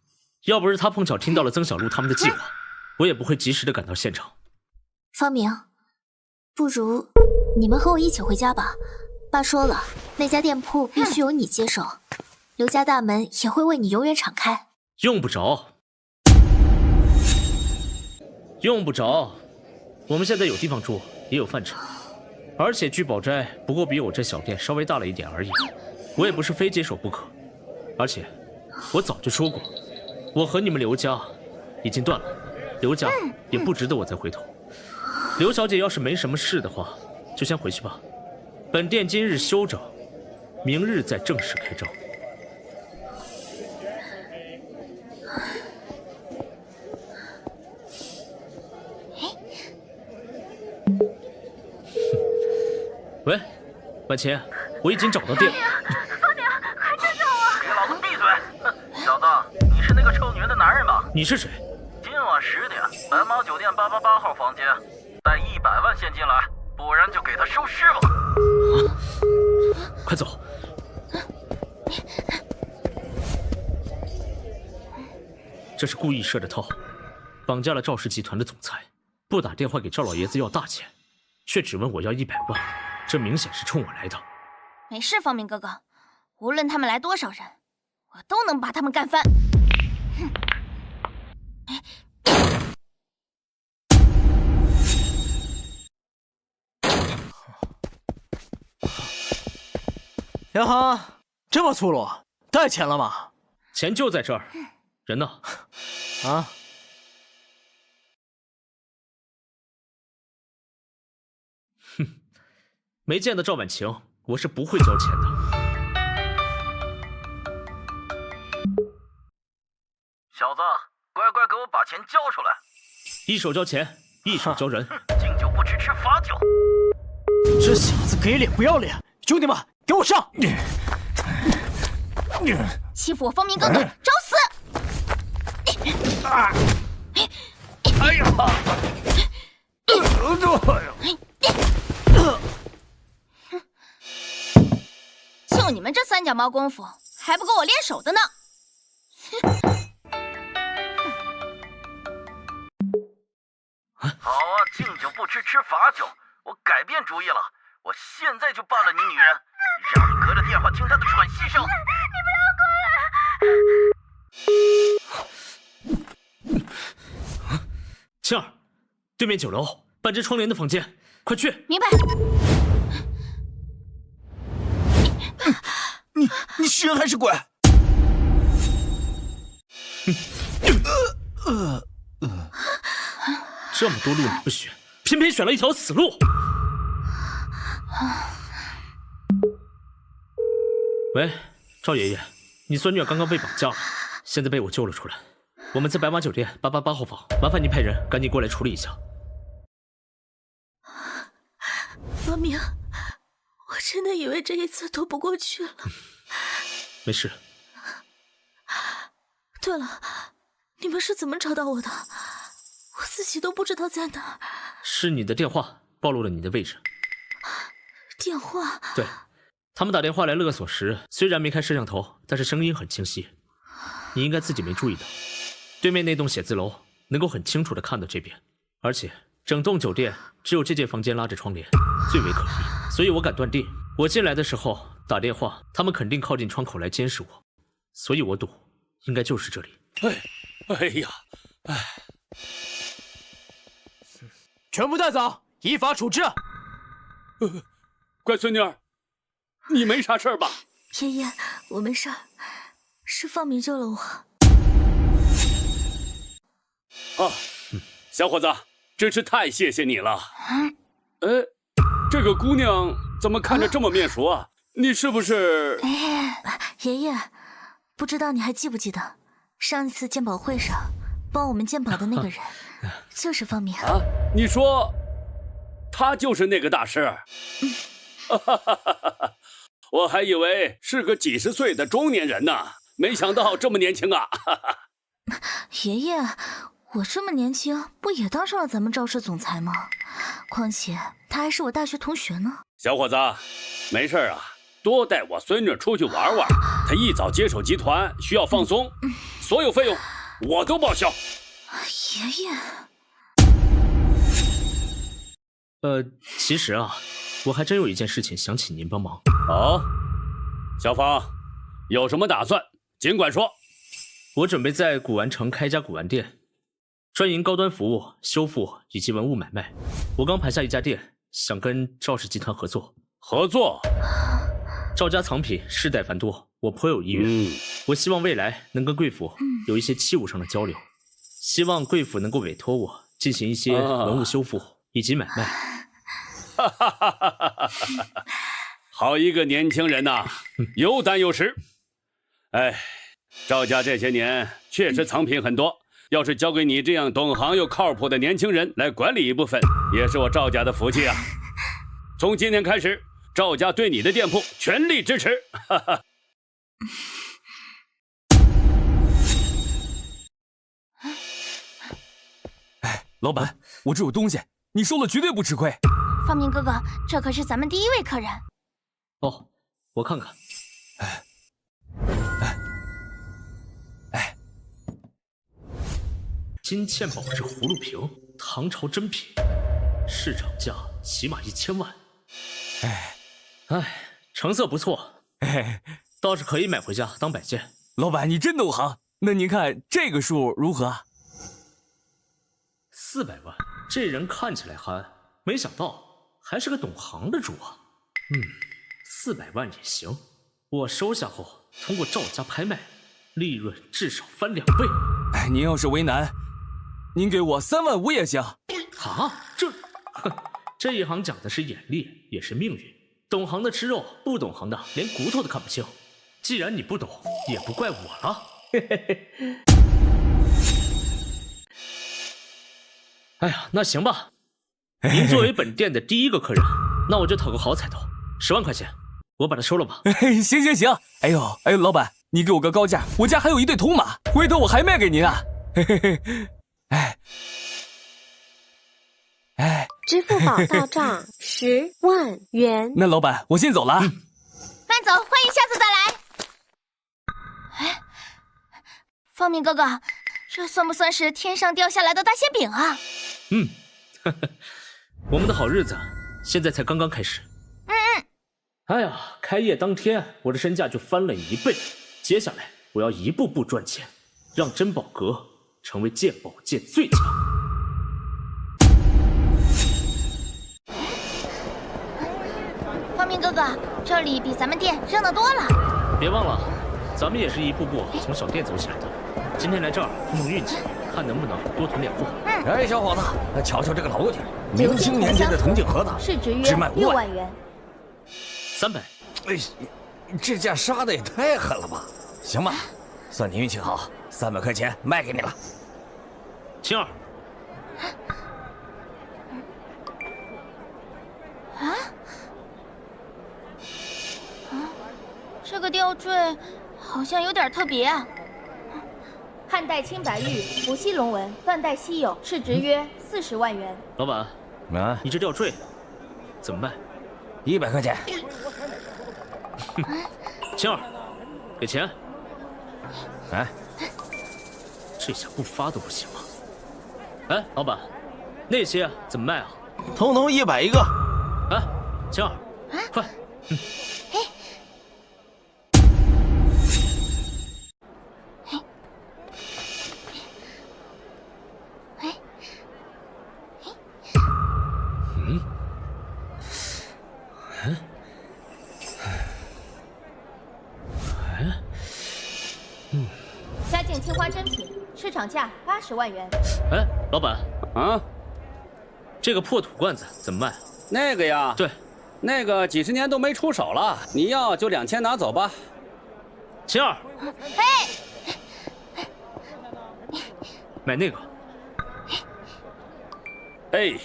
要不是他碰巧听到了曾小璐他们的计划，我也不会及时的赶到现场。方明，不如你们和我一起回家吧。爸说了，那家店铺必须由你接手，刘家大门也会为你永远敞开。用不着。我们现在有地方住，也有饭吃，而且聚宝斋不过比我这小店稍微大了一点而已，我也不是非接手不可。而且我早就说过，我和你们刘家已经断了，刘家也不值得我再回头。刘小姐要是没什么事的话，就先回去吧。本店今日休整，明日再正式开张。喂，婉晴，我已经找到店了。方明，快救救我！给老子闭嘴！小子，你是那个臭女人的男人吧？你是谁？今晚10点，白马酒店888号房间，带100万现金来，不然就给他收尸吧！快走！这是故意设的套，绑架了赵氏集团的总裁，不打电话给赵老爷子要大钱，却只问我要100万，这明显是冲我来的。没事，方明哥哥，无论他们来多少人，我都能把他们干翻。哼！杨航，这么粗鲁，带钱了吗？钱就在这儿，人呢？啊？哼，没见到赵婉晴，我是不会交钱的。小子，乖乖给我把钱交出来！一手交钱，一手交人。敬酒不吃吃罚酒。这小子给脸不要脸！兄弟们，给我上！欺负我方明哥哥，找死！哎呀！就你们这三脚猫功夫，还不够我练手的呢！好啊，敬酒不吃吃罚酒，我改变主意了，我现在就办了你女人，让你隔着电话听她的喘息声。青儿，对面酒楼半只窗帘的房间，快去！明白。你是人还是鬼？这么多路你不选，偏偏选了一条死路。喂，赵爷爷，你孙女刚刚被绑架了，现在被我救了出来。我们在白马酒店888号房，麻烦您派人赶紧过来处理一下。方明，我真的以为这一次躲不过去了。没事。对了，你们是怎么找到我的？我自己都不知道在哪儿。是你的电话暴露了你的位置。电话？对，他们打电话来勒索时，虽然没开摄像头，但是声音很清晰。你应该自己没注意到，对面那栋写字楼能够很清楚地看到这边，而且整栋酒店只有这间房间拉着窗帘，最为可疑。所以我敢断定，我进来的时候打电话，他们肯定靠近窗口来监视我，所以我赌应该就是这里。哎呀，全部带走，依法处置。乖孙女儿，你没啥事儿吧？爷爷，我没事儿，是方明救了我。哦，小伙子，真是太谢谢你了。这个姑娘怎么看着这么面熟啊？你是不是？爷爷，不知道你还记不记得，上一次鉴宝会上帮我们鉴宝的那个人，就是方明。啊？你说，他就是那个大师？我还以为是个几十岁的中年人呢，没想到这么年轻啊！爷爷，我这么年轻，不也当上了咱们赵氏总裁吗？况且他还是我大学同学呢。小伙子，没事啊，多带我孙女出去玩玩。她一早接手集团，需要放松，所有费用我都报销。爷爷，其实啊，我还真有一件事情想请您帮忙。哦，小芳，有什么打算尽管说。我准备在古玩城开家古玩店，专营高端服务、修复以及文物买卖。我刚盘下一家店，想跟赵氏集团合作。合作？赵家藏品世代繁多，我颇有意愿。我希望未来能跟贵府有一些器物上的交流，希望贵府能够委托我进行一些文物修复以及买卖。好一个年轻人呐，有胆有识。哎，赵家这些年确实藏品很多，要是交给你这样懂行又靠谱的年轻人来管理一部分，也是我赵家的福气啊。从今天开始，赵家对你的店铺全力支持。老板，我这有东西，你收了绝对不吃亏。方明哥哥，这可是咱们第一位客人。哦，我看看。金嵌宝质葫芦瓶，唐朝珍品，市场价起码1000万。成色不错，倒是可以买回家当摆件。老板，你真懂行。那您看这个数如何？400万，这人看起来憨，没想到还是个懂行的主啊。400万也行，我收下后通过赵家拍卖，利润至少翻2倍。您要是为难，您给我3.5万也行。这一行讲的是眼力，也是命运。懂行的吃肉，不懂行的连骨头都看不清。既然你不懂，也不怪我了。哎呀，那行吧。您作为本店的第一个客人，那我就讨个好彩头，10万块钱，我把它收了吧。行。哎呦，老板，你给我个高价，我家还有一对铜马，回头我还卖给您啊。支付宝到账10万元。那老板，我先走了。慢走，欢迎下次再来。方明哥哥，这算不算是天上掉下来的大馅饼啊？我们的好日子现在才刚刚开始。哎呀，开业当天我的身价就翻了1倍，接下来我要一步步赚钱，让珍宝阁成为鉴宝界最强。方明哥哥，这里比咱们店热闹多了。别忘了，咱们也是一步步从小店走起来的。今天来这儿碰碰运气，看能不能多囤点货。小伙子，瞧瞧这个楼去，明清年间的铜镜盒子，市值约只卖6万元。 300。这价杀的也太狠了吧！行吧，算你运气好，300块钱卖给你了。青儿。这个吊坠好像有点特别啊。汉代青白玉，伏羲龙纹，断代稀有，市值约40万元。老板，你这吊坠怎么卖？100块钱。青儿，给钱。这下不发都不行了。老板，那些怎么卖啊？通通100一个。青儿，快。嘉靖青花珍品，市场价80万元。老板这个破土罐子怎么卖？那个呀，对，那个几十年都没出手了，你要就2000拿走吧。青儿，买那个。给。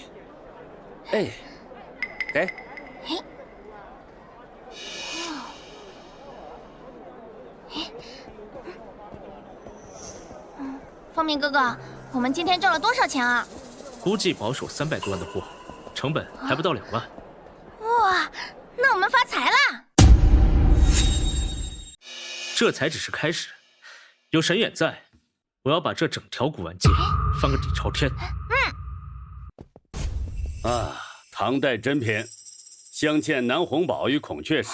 方明哥哥，我们今天挣了多少钱啊？估计保守300多万的货，成本还不到2万。哇，那我们发财啦！这才只是开始，有神眼在，我要把这整条古玩界翻个底朝天。唐代珍品，镶嵌南红宝与孔雀石，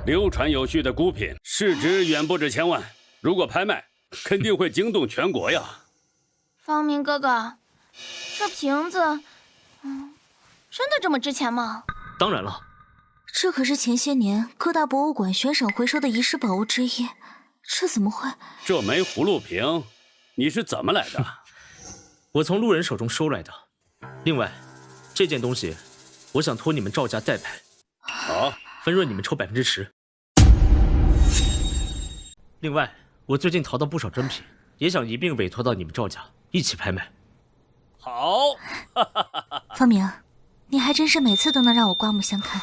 流传有序的孤品，市值远不止1000万。如果拍卖，肯定会惊动全国呀！方明哥哥，这瓶子，真的这么值钱吗？当然了，这可是前些年各大博物馆悬赏回收的遗世宝物之一，这怎么会？这枚葫芦瓶，你是怎么来的？我从路人手中收来的。另外，这件东西，我想托你们赵家代拍。好，分润你们抽10%。另外，我最近淘到不少珍品，也想一并委托到你们赵家一起拍卖。好，方明，你还真是每次都能让我刮目相看。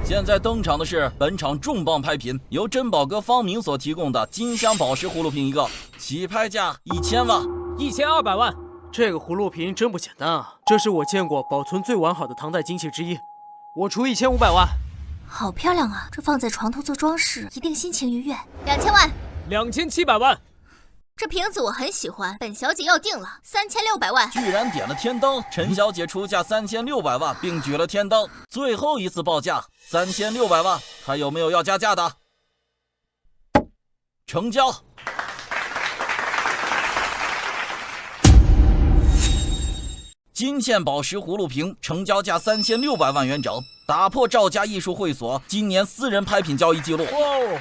现在登场的是本场重磅拍品，由珍宝阁方明所提供的金镶宝石葫芦瓶一个，起拍价1000万，1200万。这个葫芦瓶真不简单啊！这是我见过保存最完好的唐代金器之一，我出1500万。好漂亮啊！这放在床头做装饰，一定心情愉悦。2000万，2700万。这瓶子我很喜欢，本小姐要定了，3600万。居然点了天灯，陈小姐出价3600万，并举了天灯。最后一次报价3600万，还有没有要加价的？成交。金线宝石葫芦瓶成交价3600万元整，打破赵家艺术会所今年私人拍品交易记录。哦，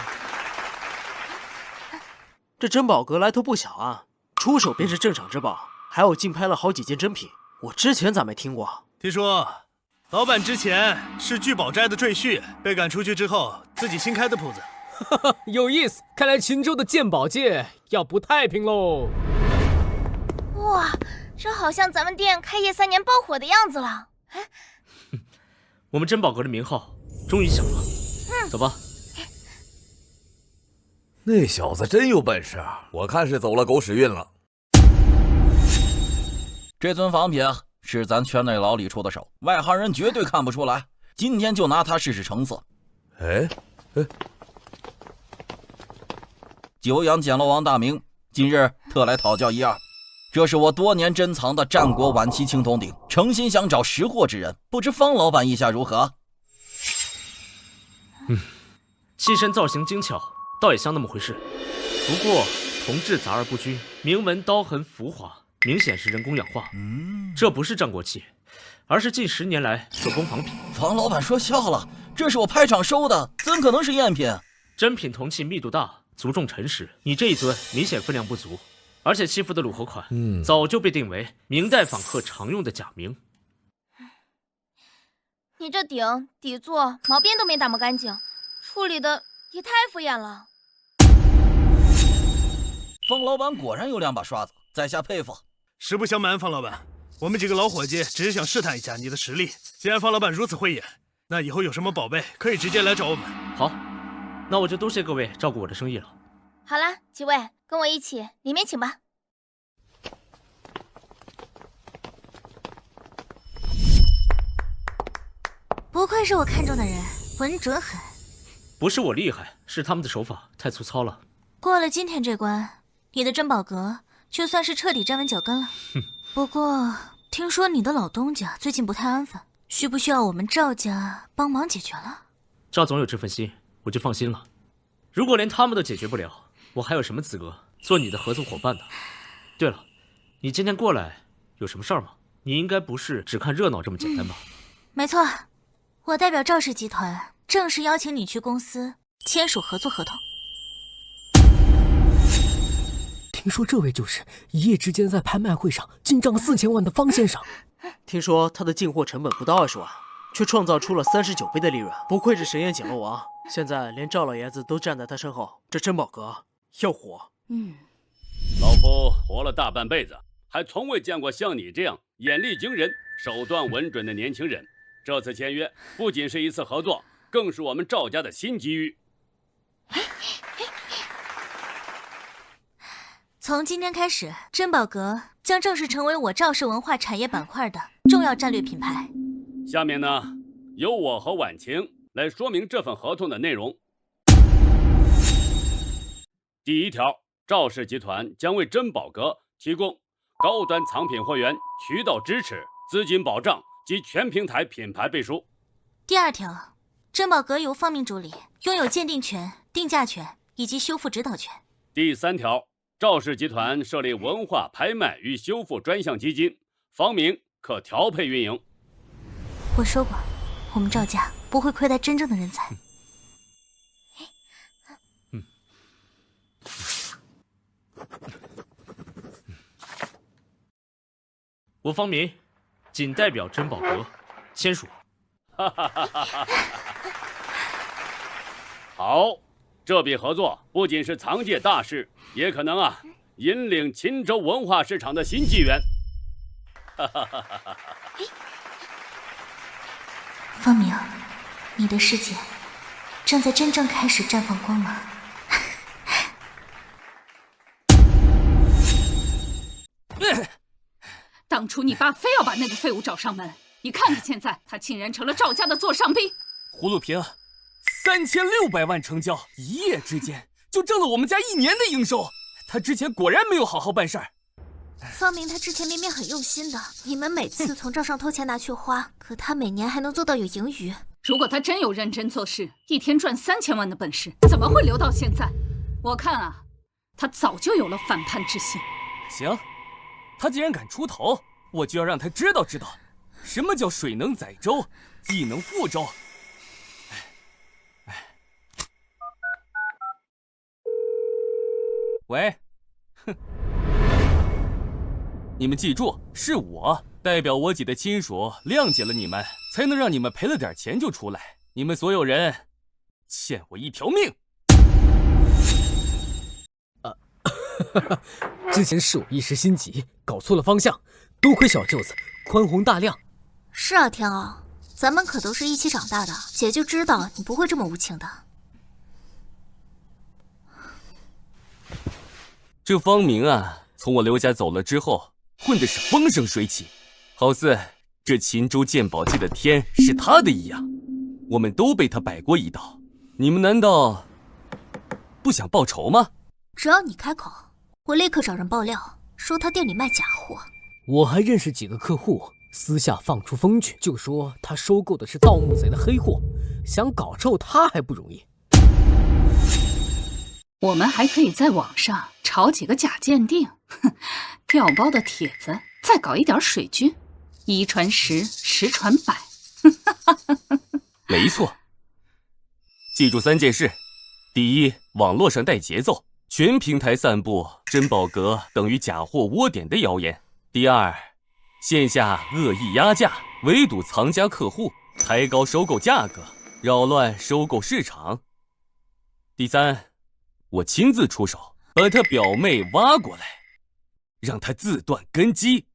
这珍宝阁来头不小啊，出手便是镇场之宝，还有竞拍了好几件珍品，我之前咋没听过？听说老板之前是聚宝斋的赘婿，被赶出去之后自己新开的铺子。有意思，看来秦州的鉴宝界要不太平喽。哇，这好像咱们店开业3年爆火的样子了。我们珍宝阁的名号终于响了。走吧。那小子真有本事，我看是走了狗屎运了。这尊仿品是咱圈内老李出的手，外行人绝对看不出来。今天就拿它试试成色。哎，久仰简陋王大名，今日特来讨教一二。这是我多年珍藏的战国晚期青铜鼎，诚心想找识货之人，不知方老板意下如何？器身造型精巧，倒也像那么回事。不过铜质杂而不均，铭文刀痕浮华，明显是人工氧化。这不是战国器，而是近10年来手工仿品。方老板说笑了，这是我拍场收的，怎可能是赝品？真品铜器密度大，足重沉实，你这一尊明显分量不足。而且西服的鲁侯款，早就被定为明代访客常用的假名。你这底座毛边都没打磨干净，处理的也太敷衍了。方老板果然有2把刷子，在下佩服。实不相瞒，方老板，我们几个老伙计只是想试探一下你的实力。既然方老板如此慧眼，那以后有什么宝贝可以直接来找我们。好，那我就多谢各位照顾我的生意了。好啦，几位跟我一起里面请吧。不愧是我看中的人，稳准狠。不是我厉害，是他们的手法太粗糙了。过了今天这关，你的珍宝阁就算是彻底站稳脚跟了。不过听说你的老东家最近不太安分，需不需要我们赵家帮忙解决了？赵总有这份心，我就放心了。如果连他们都解决不了，我还有什么资格做你的合作伙伴呢？对了，你今天过来有什么事儿吗？你应该不是只看热闹这么简单吧？没错，我代表赵氏集团正式邀请你去公司签署合作合同。听说这位就是一夜之间在拍卖会上进账4000万的方先生。听说他的进货成本不到20万，却创造出了39倍的利润，不愧是神眼简陋王。现在连赵老爷子都站在他身后，这珍宝阁要火。老夫活了大半辈子，还从未见过像你这样眼力惊人、手段稳准的年轻人。这次签约不仅是一次合作，更是我们赵家的新机遇。从今天开始，珍宝阁将正式成为我赵氏文化产业板块的重要战略品牌。下面呢，由我和婉晴来说明这份合同的内容。第1条，赵氏集团将为珍宝阁提供高端藏品货源、渠道支持、资金保障及全平台品牌背书。第2条，珍宝阁由方明主理，拥有鉴定权、定价权以及修复指导权。第3条，赵氏集团设立文化拍卖与修复专项基金，方明可调配运营。我说过，我们赵家不会亏待真正的人才。我方明仅代表珍宝阁签署。好，这笔合作不仅是藏界大事，也可能引领秦州文化市场的新纪元。方明，你的世界正在真正开始绽放光芒。当初你爸非要把那个废物找上门，你看看现在，他竟然成了赵家的座上宾。葫芦瓶3600万成交，一夜之间就挣了我们家1年的营收，他之前果然没有好好办事儿。方明他之前明明很用心的，你们每次从账上偷钱拿去花，可他每年还能做到有盈余。如果他真有认真做事，一天赚3000万的本事，怎么会留到现在？我看啊，他早就有了反叛之心。行，他既然敢出头，我就要让他知道什么叫水能载舟，亦能覆舟。喂，哼，你们记住，是我代表我姐的亲属谅解了你们，才能让你们赔了点钱就出来。你们所有人欠我一条命。之前是我一时心急，搞错了方向，多亏小舅子宽宏大量。是啊，天傲，咱们可都是一起长大的，姐就知道你不会这么无情的。这方明啊，从我刘家走了之后，混的是风生水起，好似这秦州鉴宝界的天是他的一样，我们都被他摆过一道。你们难道不想报仇吗？只要你开口，我立刻找人爆料，说他店里卖假货。我还认识几个客户，私下放出风去，就说他收购的是盗墓贼的黑货，想搞臭他还不容易。我们还可以在网上炒几个假鉴定，调包的帖子，再搞一点水军，1传10，10传100。没错，记住3件事：第一，网络上带节奏，全平台散布珍宝阁等于假货窝点的谣言；第二，线下恶意压价，围堵藏家客户，抬高收购价格，扰乱收购市场；第三，我亲自出手，把他表妹挖过来，让他自断根基。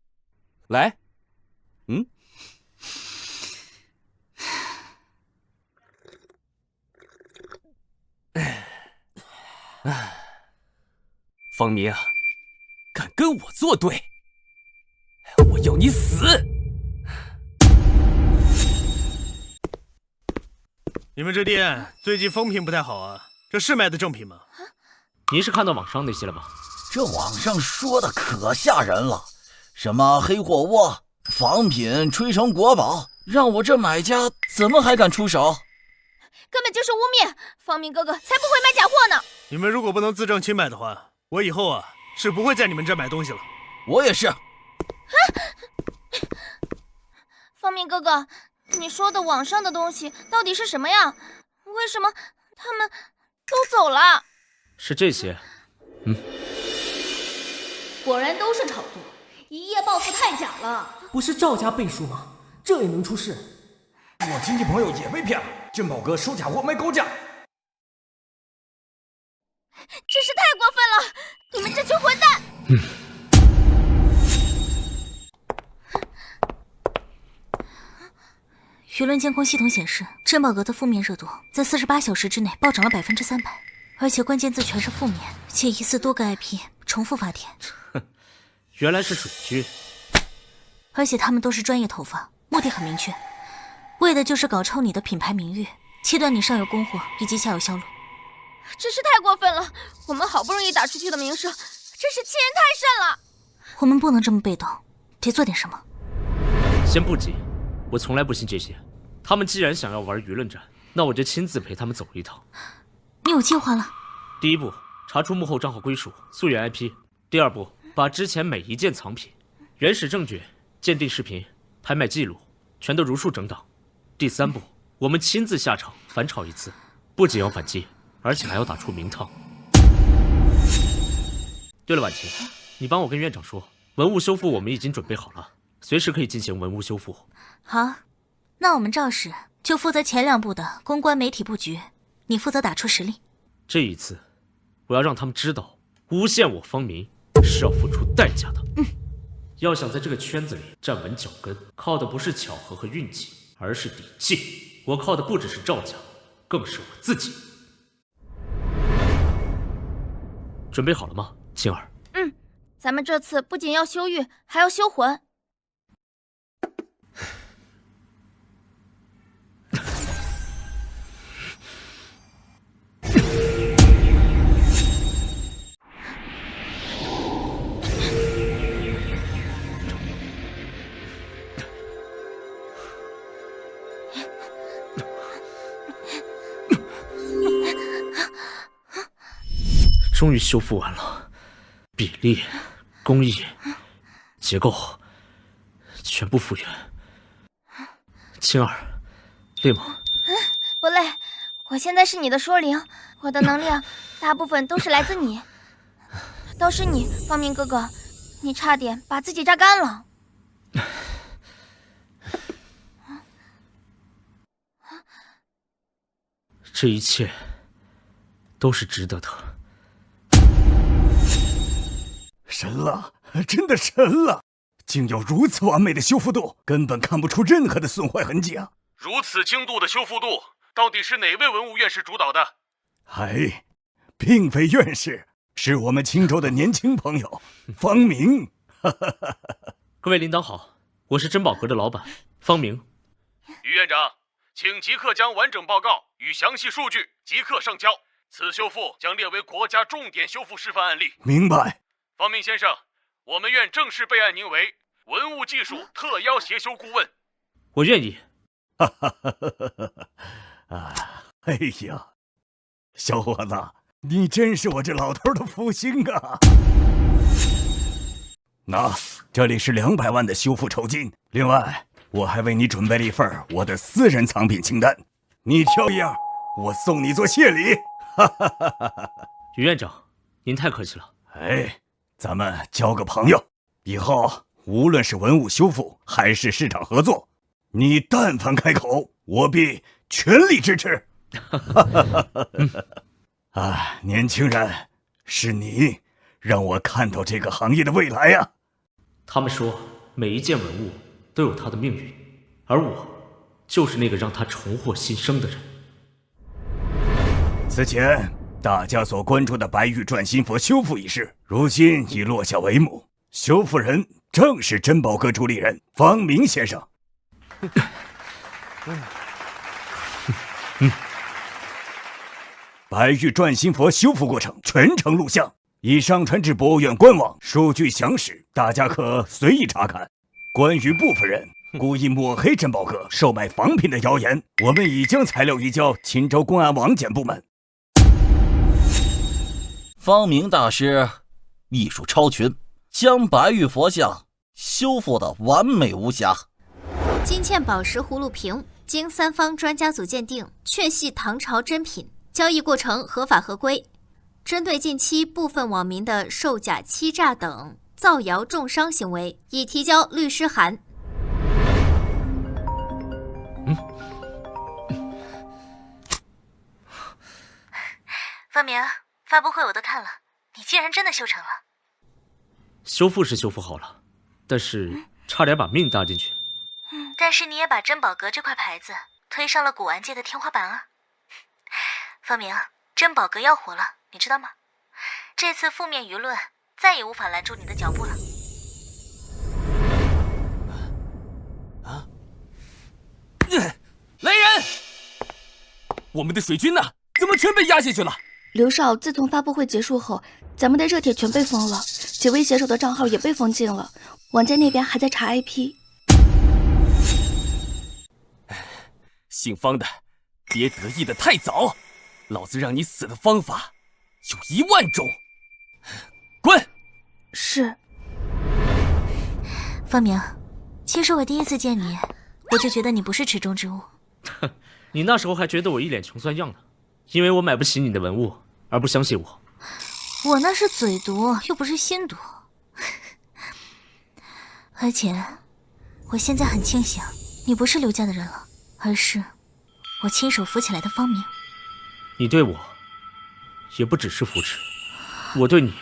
来，方明啊，敢跟我作对，我要你死！你们这店最近风评不太好啊，这是卖的正品吗？您是看到网上那些了吧？这网上说的可吓人了，什么黑货窝、仿品吹成国宝，让我这买家怎么还敢出手？根本就是污蔑，方明哥哥才不会卖假货呢！你们如果不能自证清白的话，我以后啊是不会在你们这买东西了。我也是。方明哥哥，你说的网上的东西到底是什么呀？为什么他们都走了？是这些。果然都是炒作，一夜暴富太假了。不是赵家背书吗？这也能出事？我亲戚朋友也被骗了，珍宝阁收假货卖高价。真是太过分了！你们这群混蛋！舆论监控系统显示，珍宝阁的负面热度在48小时之内暴涨了300%，而且关键字全是负面，且疑似多个 IP 重复发帖。原来是水军，而且他们都是专业投放，目的很明确，为的就是搞臭你的品牌名誉，切断你上游供货以及下游销路。真是太过分了！我们好不容易打出去的名声，真是欺人太甚了。我们不能这么被动，得做点什么。先不急，我从来不信这些。他们既然想要玩舆论战，那我就亲自陪他们走一趟。你有计划了？第一步，查出幕后账号归属、溯源 IP；第二步，把之前每一件藏品、原始证据、鉴定视频、拍卖记录全都如数整档；第三步，我们亲自下场反炒一次，不仅要反击，而且还要打出名堂。对了，婉晴，你帮我跟院长说，文物修复我们已经准备好了，随时可以进行文物修复。好，那我们赵氏就负责前2步的公关媒体布局，你负责打出实力。这一次，我要让他们知道，诬陷我方明是要付出代价的。要想在这个圈子里站稳脚跟，靠的不是巧合和运气，而是底气。我靠的不只是赵家，更是我自己。准备好了吗，青儿？咱们这次不仅要修玉，还要修魂。终于修复完了，比例、工艺、结构全部复原。青儿，累吗？不累，我现在是你的说灵，我的能量大部分都是来自你。都是你，方明哥哥，你差点把自己榨干了。这一切都是值得的。神了，真的神了！竟有如此完美的修复度，根本看不出任何的损坏痕迹啊！如此精度的修复度，到底是哪位文物院士主导的？哎，并非院士，是我们青州的年轻朋友方明。各位领导好，我是珍宝阁的老板方明。于院长，请即刻将完整报告与详细数据即刻上交。此修复将列为国家重点修复示范案例。明白。方明先生，我们院正式备案您为文物技术特邀协修顾问。我愿意。哎呀，小伙子，你真是我这老头的福星啊！那这里是200万的修复酬金，另外我还为你准备了一份我的私人藏品清单，你挑一样，我送你做谢礼。于院长，您太客气了。哎，咱们交个朋友，以后无论是文物修复还是市场合作，你但凡开口，我必全力支持。啊，年轻人，是你让我看到这个行业的未来呀！他们说每一件文物都有它的命运，而我就是那个让它重获新生的人。此前大家所关注的白玉转心佛修复一事，如今已落下帷幕，修复人正是珍宝阁主理人方明先生。白玉转心佛修复过程全程录像，已上传至博物院官网，数据详实，大家可随意查看。关于部分人故意抹黑珍宝阁售卖仿品的谣言，我们已将材料移交秦州公安网检部门。方明大师艺术超群，将白玉佛像修复得完美无瑕。金嵌宝石葫芦瓶经3方专家组鉴定，确系唐朝真品，交易过程合法合规。针对近期部分网民的售假、欺诈等造谣重伤行为，已提交律师函。方明，发布会我都看了，你竟然真的修成了。修复是修复好了，但是差点把命搭进去。但是你也把珍宝阁这块牌子推上了古玩界的天花板啊！方明，珍宝阁要火了，你知道吗？这次负面舆论再也无法拦住你的脚步了。来人！我们的水军呢？怎么全被压下去了？刘少，自从发布会结束后，咱们的热帖全被封了，几位写手的账号也被封禁了。网监那边还在查 IP。姓方的，别得意的太早，老子让你死的方法有10000种。滚！是。方明，其实我第一次见你，我就觉得你不是池中之物。你那时候还觉得我一脸穷酸样呢，因为我买不起你的文物，而不相信我。我那是嘴毒，又不是心毒。而且，我现在很庆幸，你不是刘家的人了，而是我亲手扶起来的方明。你对我，也不只是扶持，我对你，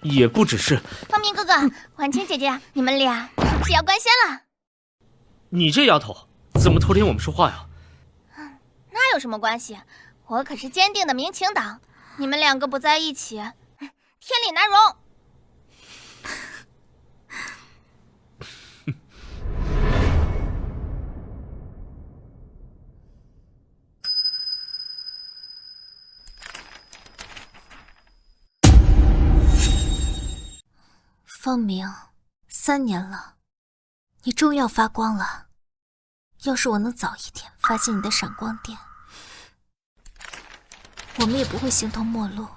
也不只是。方明哥哥，婉清姐姐，你们俩是不是要官宣了？你这丫头，怎么偷听我们说话呀？那有什么关系？我可是坚定的民情党，你们2个不在一起，天理难容。方明，3年了，你终于要发光了。要是我能早一点发现你的闪光点，我们也不会形同陌路。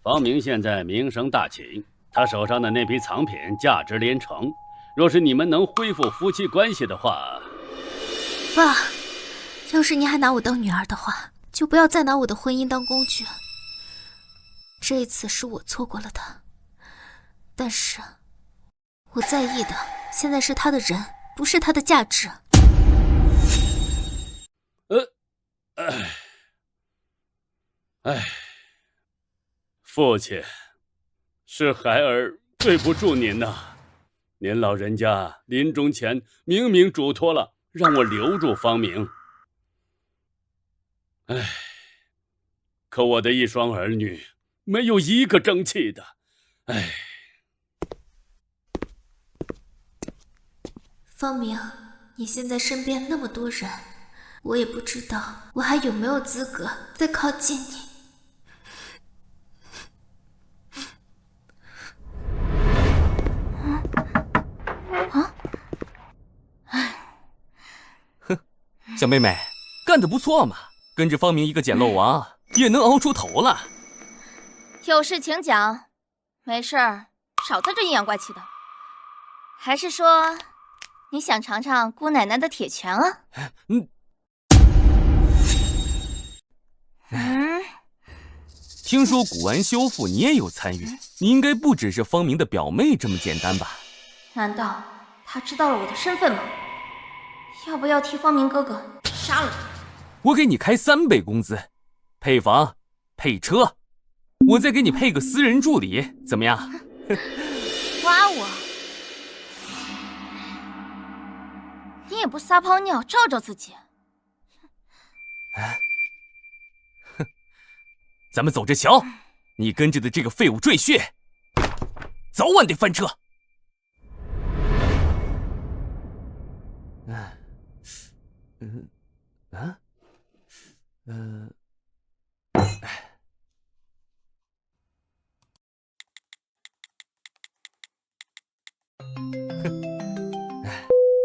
方明现在名声大起，他手上的那批藏品价值连城。若是你们能恢复夫妻关系的话，爸，要是你还拿我当女儿的话，就不要再拿我的婚姻当工具。这一次是我错过了他，但是我在意的现在是他的人，不是他的价值。父亲，是孩儿对不住您呐。您老人家临终前明明嘱托了，让我留住方明。可我的一双儿女没有一个争气的。方明，你现在身边那么多人，我也不知道我还有没有资格再靠近你。小妹妹，干得不错嘛，跟着方明一个捡漏王，也能熬出头了。有事请讲，没事儿少在这阴阳怪气的。还是说，你想尝尝姑奶奶的铁拳啊？听说古玩修复你也有参与，你应该不只是方明的表妹这么简单吧？难道他知道了我的身份吗？要不要替方明哥哥杀了他？我给你开3倍工资，配房配车，我再给你配个私人助理，怎么样？挖我？你也不撒泡尿照照自己？咱们走着瞧，你跟着的这个废物赘婿，早晚得翻车。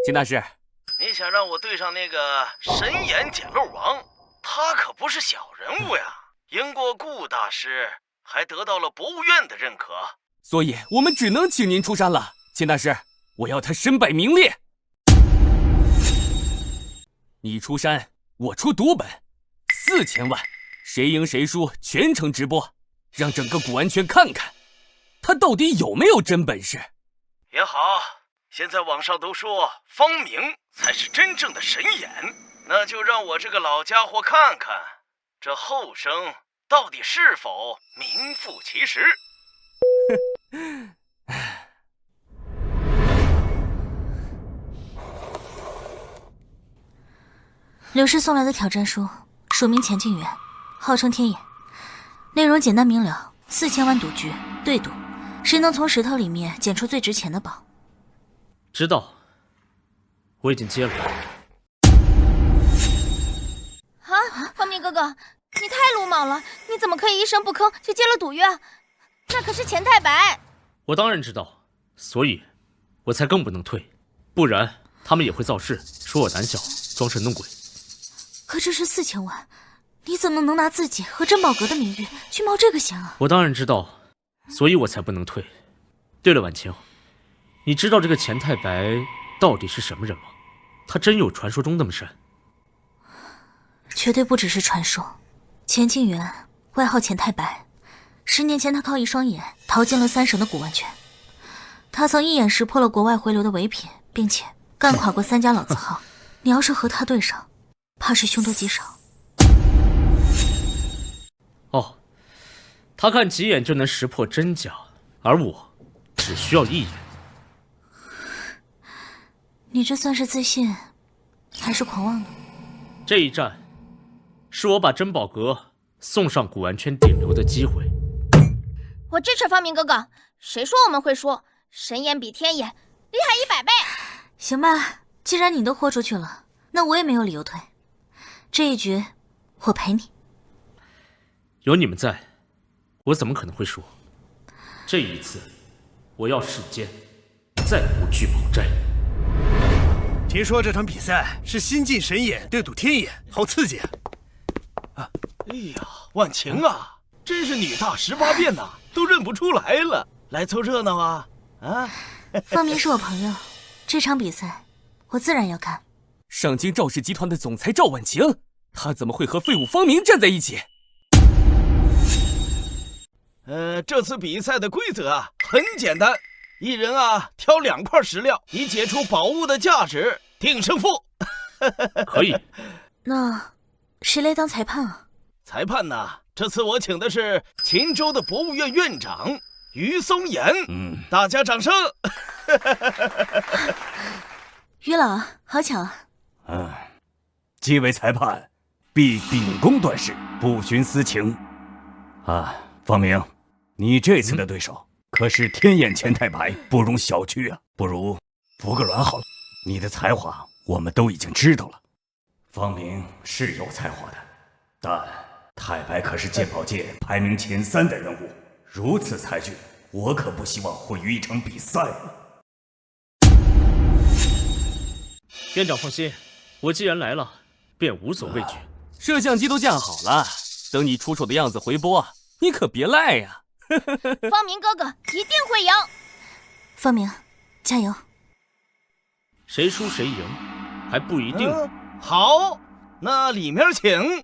秦大师，你想让我对上那个神眼捡漏王，他可不是小人物呀！赢过顾大师，还得到了博物院的认可，所以我们只能请您出山了。秦大师，我要他身败名裂。你出山，我出赌本，4000万，谁赢谁输全程直播，让整个古玩圈看看，他到底有没有真本事。也好，现在网上都说方明才是真正的神眼，那就让我这个老家伙看看，这后生到底是否名副其实。刘氏送来的挑战书，署名钱静远，号称天眼，内容简单明了，4000万赌局对赌，谁能从石头里面捡出最值钱的宝？知道，我已经接了。方明哥哥，你太鲁莽了！你怎么可以一声不吭就接了赌约？那可是钱太白。我当然知道，所以我才更不能退，不然他们也会造势，说我胆小，装神弄鬼。可这是4000万，你怎么能拿自己和珍宝阁的名誉去冒这个险啊？我当然知道，所以我才不能退。对了，婉清，你知道这个钱太白到底是什么人吗？他真有传说中那么神？绝对不只是传说。钱静远，外号钱太白，10年前他靠一双眼逃进了3省的古玩圈，他曾一眼识破了国外回流的伪品，并且干垮过3家老字号。你要是和他对上，怕是凶多吉少。哦，他看几眼就能识破真假，而我只需要1眼。你这算是自信，还是狂妄呢？这一战，是我把珍宝阁送上古玩圈顶流的机会。我支持方明哥哥，谁说我们会输？神眼比天眼厉害100倍。行吧，既然你都豁出去了，那我也没有理由退。这一局，我陪你。有你们在，我怎么可能会输？这一次，我要世间再无聚宝斋。听说这场比赛是新晋神眼对赌天眼，好刺激啊！哎呀，婉晴啊，真是女大18变呐，都认不出来了。来凑热闹啊！啊，方明是我朋友，这场比赛我自然要看。上京赵氏集团的总裁赵婉晴，他怎么会和废物方明站在一起？这次比赛的规则啊很简单，一人啊挑2块石料，以解出宝物的价值，定胜负。可以。那谁来当裁判啊？裁判呢？这次我请的是秦州的博物院院长于松岩。大家掌声。于老，好巧啊。几位裁判必秉公断事，不徇私情。方明，你这次的对手可是天眼前太白，不容小觑啊！不如服个软好了。你的才华我们都已经知道了。方明是有才华的，但太白可是鉴宝界排名前3的人物，如此才俊，我可不希望毁于一场比赛。院长放心，我既然来了，便无所畏惧。摄像机都架好了，等你出手的样子回播，你可别赖呀！方明哥哥一定会赢。方明，加油！谁输谁赢，还不一定。好，那里面请。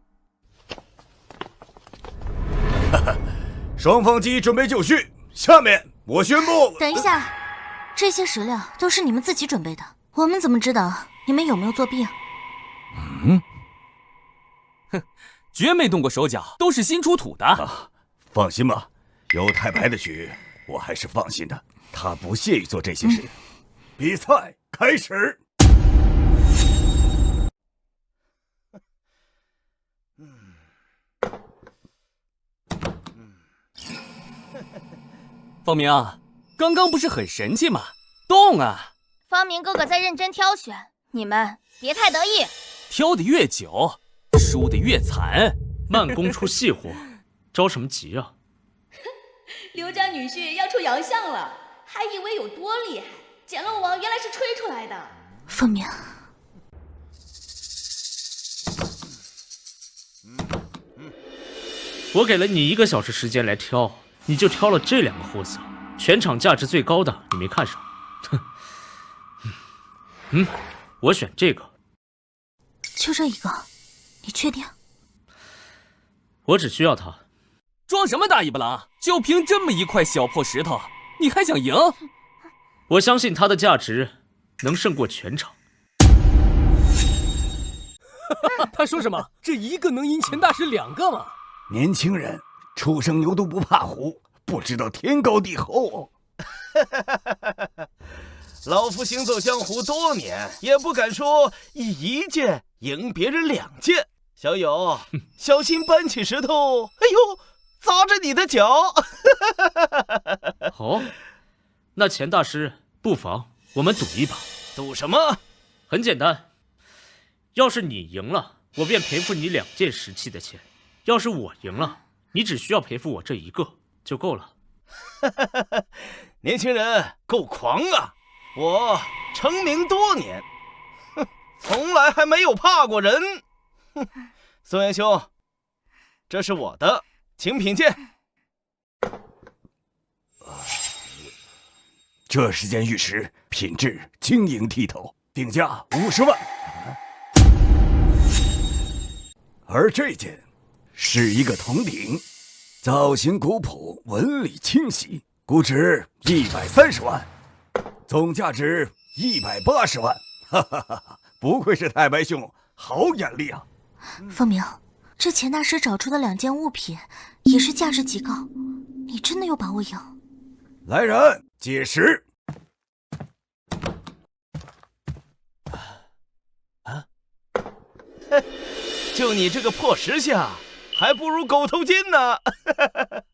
双方机准备就绪，下面我宣布。等一下，这些石料都是你们自己准备的，我们怎么知道你们有没有作弊啊？绝没动过手脚，都是新出土的。放心吧，有太白的局，我还是放心的。他不屑于做这些事。比赛开始。方明，刚刚不是很神气吗？动啊！方明哥哥在认真挑选，你们别太得意。挑得越久，输得越惨。慢工出细活，着什么急啊？刘家女婿要出洋相了，还以为有多厉害，捡漏王原来是吹出来的。方明，我给了你1个小时时间来挑，你就挑了这2个货色，全场价值最高的你没看上。哼，我选这个。就这一个，你确定？我只需要它。装什么大尾巴狼？就凭这么一块小破石头，你还想赢？我相信它的价值能胜过全场。他说什么？这一个能赢钱大师2个吗？年轻人，初生牛犊不怕虎，不知道天高地厚。老夫行走江湖多年，也不敢说以1件赢别人2件。小友，小心搬起石头，哎呦，砸着你的脚。好，那钱大师，不妨我们赌一把。赌什么？很简单，要是你赢了，我便赔付你2件石器的钱；要是我赢了，你只需要赔付我这1个就够了。年轻人够狂啊！我成名多年，从来还没有怕过人。松元兄，这是我的，请品鉴。这是件玉石，品质晶莹剔透，定价50万。而这件是一个铜鼎，造型古朴，纹理清晰，估值130万，总价值180万。哈哈哈！不愧是太白兄，好眼力啊！方明，这钱大师找出的2件物品也是价值极高，你真的有把握赢？来人，计时。就你这个破石像，还不如狗头金呢！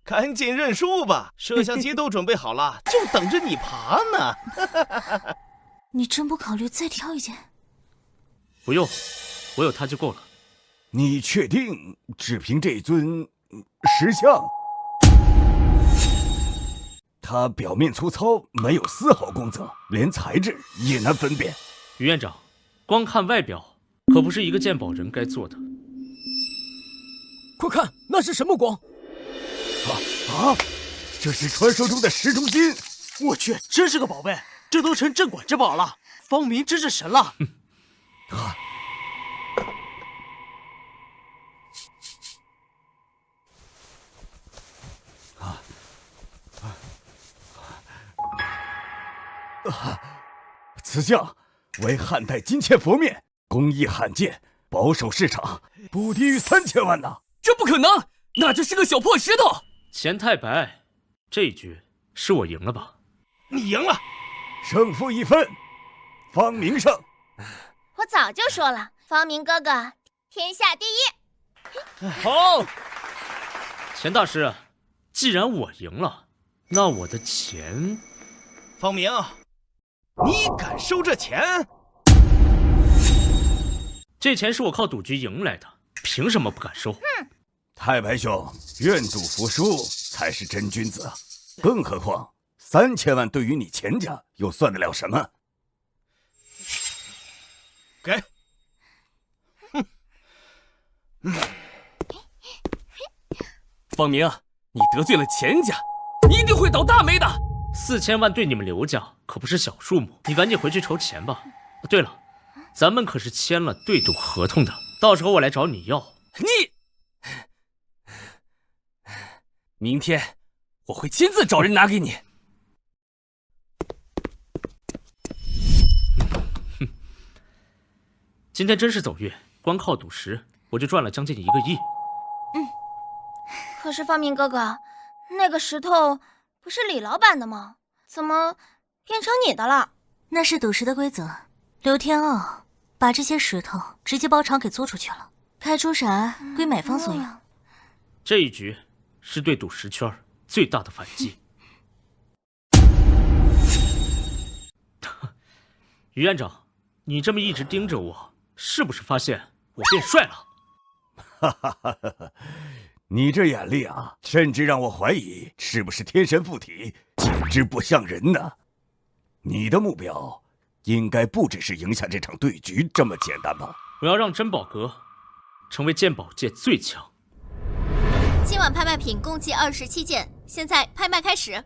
赶紧认输吧，摄像机都准备好了，就等着你爬呢。你真不考虑再挑1件？不用，我有它就够了。你确定只凭这尊石像？它表面粗糙，没有丝毫光泽，连材质也难分辨。于院长，光看外表可不是一个鉴宝人该做的。快看，那是什么光？啊，这是传说中的石中金！我去，真是个宝贝，这都成镇馆之宝了。方明真是神了！此将为汉代金嵌佛面，工艺罕见，保守市场不低于3000万呢。这不可能，那就是个小破石头。钱太白，这一局是我赢了吧？你赢了，胜负已分，方明胜。我早就说了，方明哥哥天下第一。好，钱大师，既然我赢了，那我的钱……方明，你敢收这钱？这钱是我靠赌局赢来的，凭什么不敢收？太白兄，愿赌服输才是真君子，更何况3000万对于你钱家又算得了什么？给。方明，你得罪了钱家，一定会倒大霉的。4000万对你们刘家可不是小数目，你赶紧回去筹钱吧。对了，咱们可是签了对赌合同的，到时候我来找你要。明天我会亲自找人拿给你。今天真是走运，光靠赌石我就赚了将近1个亿。可是方明哥哥，那个石头不是李老板的吗？怎么变成你的了？那是赌石的规则，刘天傲把这些石头直接包场给租出去了，开出啥归买方所有。这一局是对赌石圈最大的反击。于院长，你这么一直盯着我，是不是发现我变帅了？哈哈哈哈！你这眼力啊，甚至让我怀疑是不是天神附体，简直不像人呢。你的目标应该不只是赢下这场对局这么简单吧？我要让珍宝阁成为鉴宝界最强。今晚拍卖品共计27件，现在拍卖开始。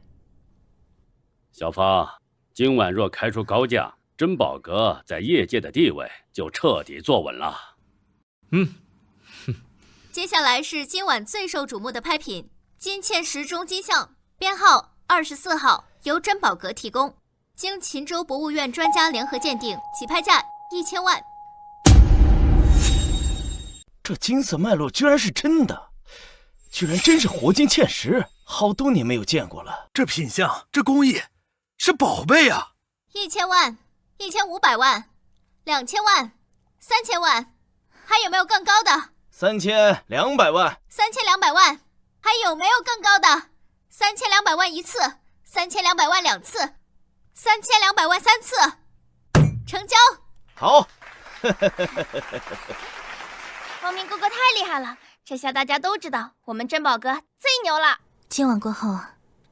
小芳，今晚若开出高价，珍宝阁在业界的地位就彻底坐稳了。接下来是今晚最受瞩目的拍品——金嵌石中金像，编号24号，由珍宝阁提供，经秦州博物院专家联合鉴定，起拍价1000万。这金色脉络居然是真的，居然真是活金嵌石，好多年没有见过了。这品相，这工艺，是宝贝啊！1000万、1500万、2000万、3000万，还有没有更高的？3200万，3200万，还有没有更高的？3200万一次，3200万2次，3200万3次，成交。好。方明哥哥太厉害了，这下大家都知道我们珍宝阁最牛了。今晚过后，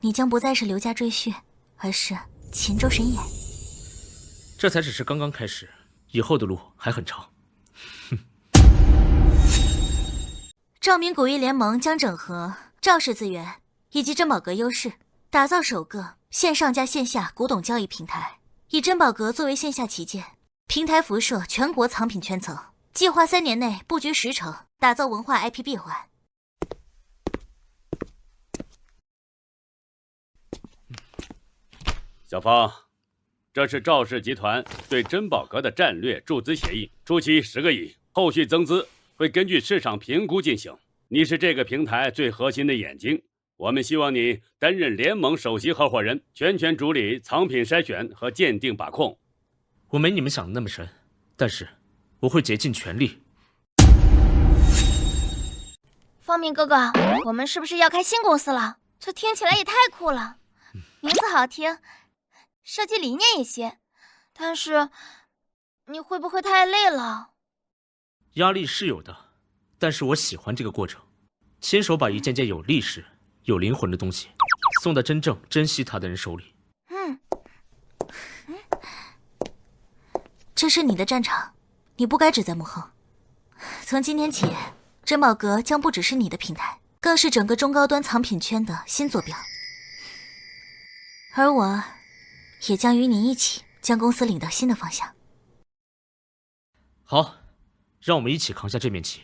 你将不再是刘家赘婿，而是秦州神眼。这才只是刚刚开始，以后的路还很长。兆明古艺联盟将整合赵氏资源以及珍宝阁优势，打造首个线上加线下古董交易平台，以珍宝阁作为线下旗舰，平台辐射全国藏品圈层，计划3年内布局10城，打造文化 IP 闭环。小芳，这是赵氏集团对珍宝阁的战略注资协议，初期10个亿，后续增资会根据市场评估进行。你是这个平台最核心的眼睛，我们希望你担任联盟首席合伙人，全权主理藏品筛选和鉴定把控。我没你们想的那么神，但是我会竭尽全力。方明哥哥，我们是不是要开新公司了？这听起来也太酷了，名字好听，设计理念也行，但是你会不会太累了？压力是有的，但是我喜欢这个过程，亲手把一件件有历史、有灵魂的东西送到真正珍惜它的人手里。这是你的战场，你不该只在幕后。从今天起，珍宝阁将不只是你的平台，更是整个中高端藏品圈的新坐标。而我，也将与你一起将公司领到新的方向。好，让我们一起扛下这面旗。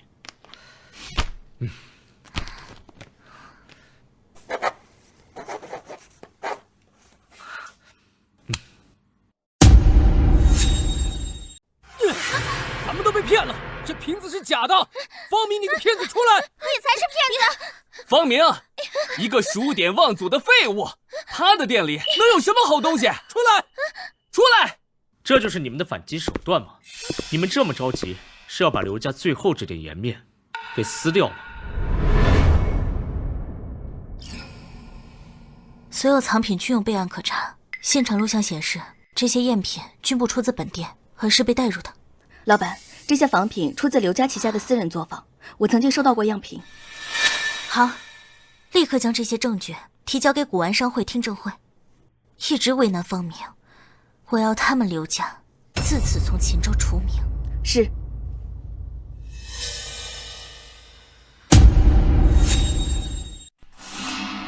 咱们都被骗了，这瓶子是假的！方明，你个骗子，出来！你才是骗子！方明，一个数典忘祖的废物，他的店里能有什么好东西？出来！出来！这就是你们的反击手段吗？你们这么着急，是要把刘家最后这点颜面给撕掉吗？所有藏品均有备案可查，现场录像显示，这些赝品均不出自本店，而是被带入的。老板，这些仿品出自刘家旗下的私人作坊，我曾经收到过样品。好，立刻将这些证据提交给古玩商会听证会。一直为难方明，我要他们刘家自此从秦州除名。是。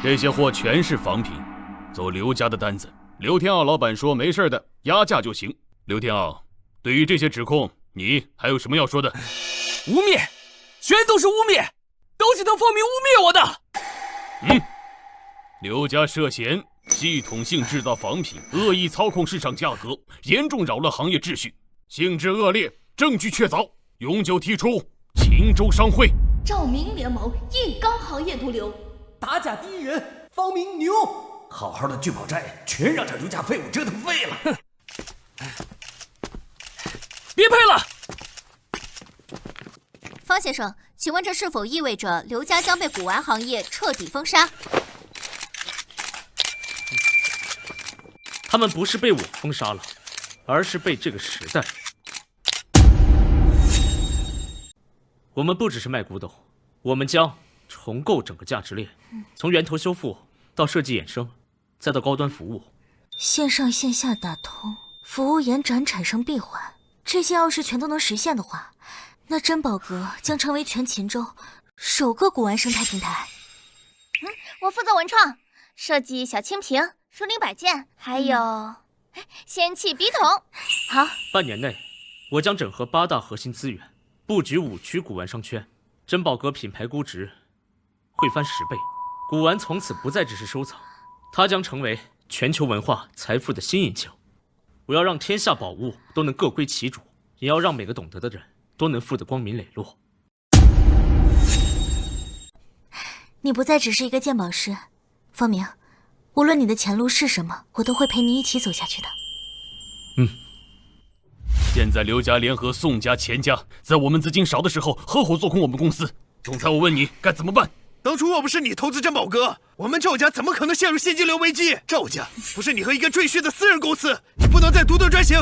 这些货全是仿品，走刘家的单子。刘天傲老板说没事的，压价就行。刘天傲，对于这些指控，你还有什么要说的？污蔑，全都是污蔑，都是他方明污蔑我的。刘家涉嫌系统性制造仿品，恶意操控市场价格，严重扰乱行业秩序，性质恶劣，证据确凿，永久踢出秦州商会。赵明联盟硬刚行业毒瘤，打假第一人，方明牛。好好的聚宝斋，全让这刘家废物折腾废了。哼！别配了！方先生，请问这是否意味着刘家将被古玩行业彻底封杀？他们不是被我封杀了，而是被这个时代。我们不只是卖古董，我们将重构整个价值链，从源头修复到设计衍生，再到高端服务，线上线下打通，服务延展产生闭环。这些要是全都能实现的话，那珍宝阁将成为全秦州首个古玩生态平台。我负责文创，设计小青瓶、书灵摆件，还有仙气笔筒。好，半年内，我将整合8大核心资源，布局5区古玩商圈，珍宝阁品牌估值会翻10倍，古玩从此不再只是收藏，它将成为全球文化财富的新引擎。我要让天下宝物都能各归其主，也要让每个懂得的人都能富得光明磊落。你不再只是一个鉴宝师，方明，无论你的前路是什么，我都会陪你一起走下去的。现在刘家联合宋家、钱家，在我们资金少的时候合伙做空我们公司。总裁，我问你该怎么办？当初若不是你投资珍宝阁，我们赵家怎么可能陷入现金流危机？赵家不是你和一个赘婿的私人公司，你不能再独断专行。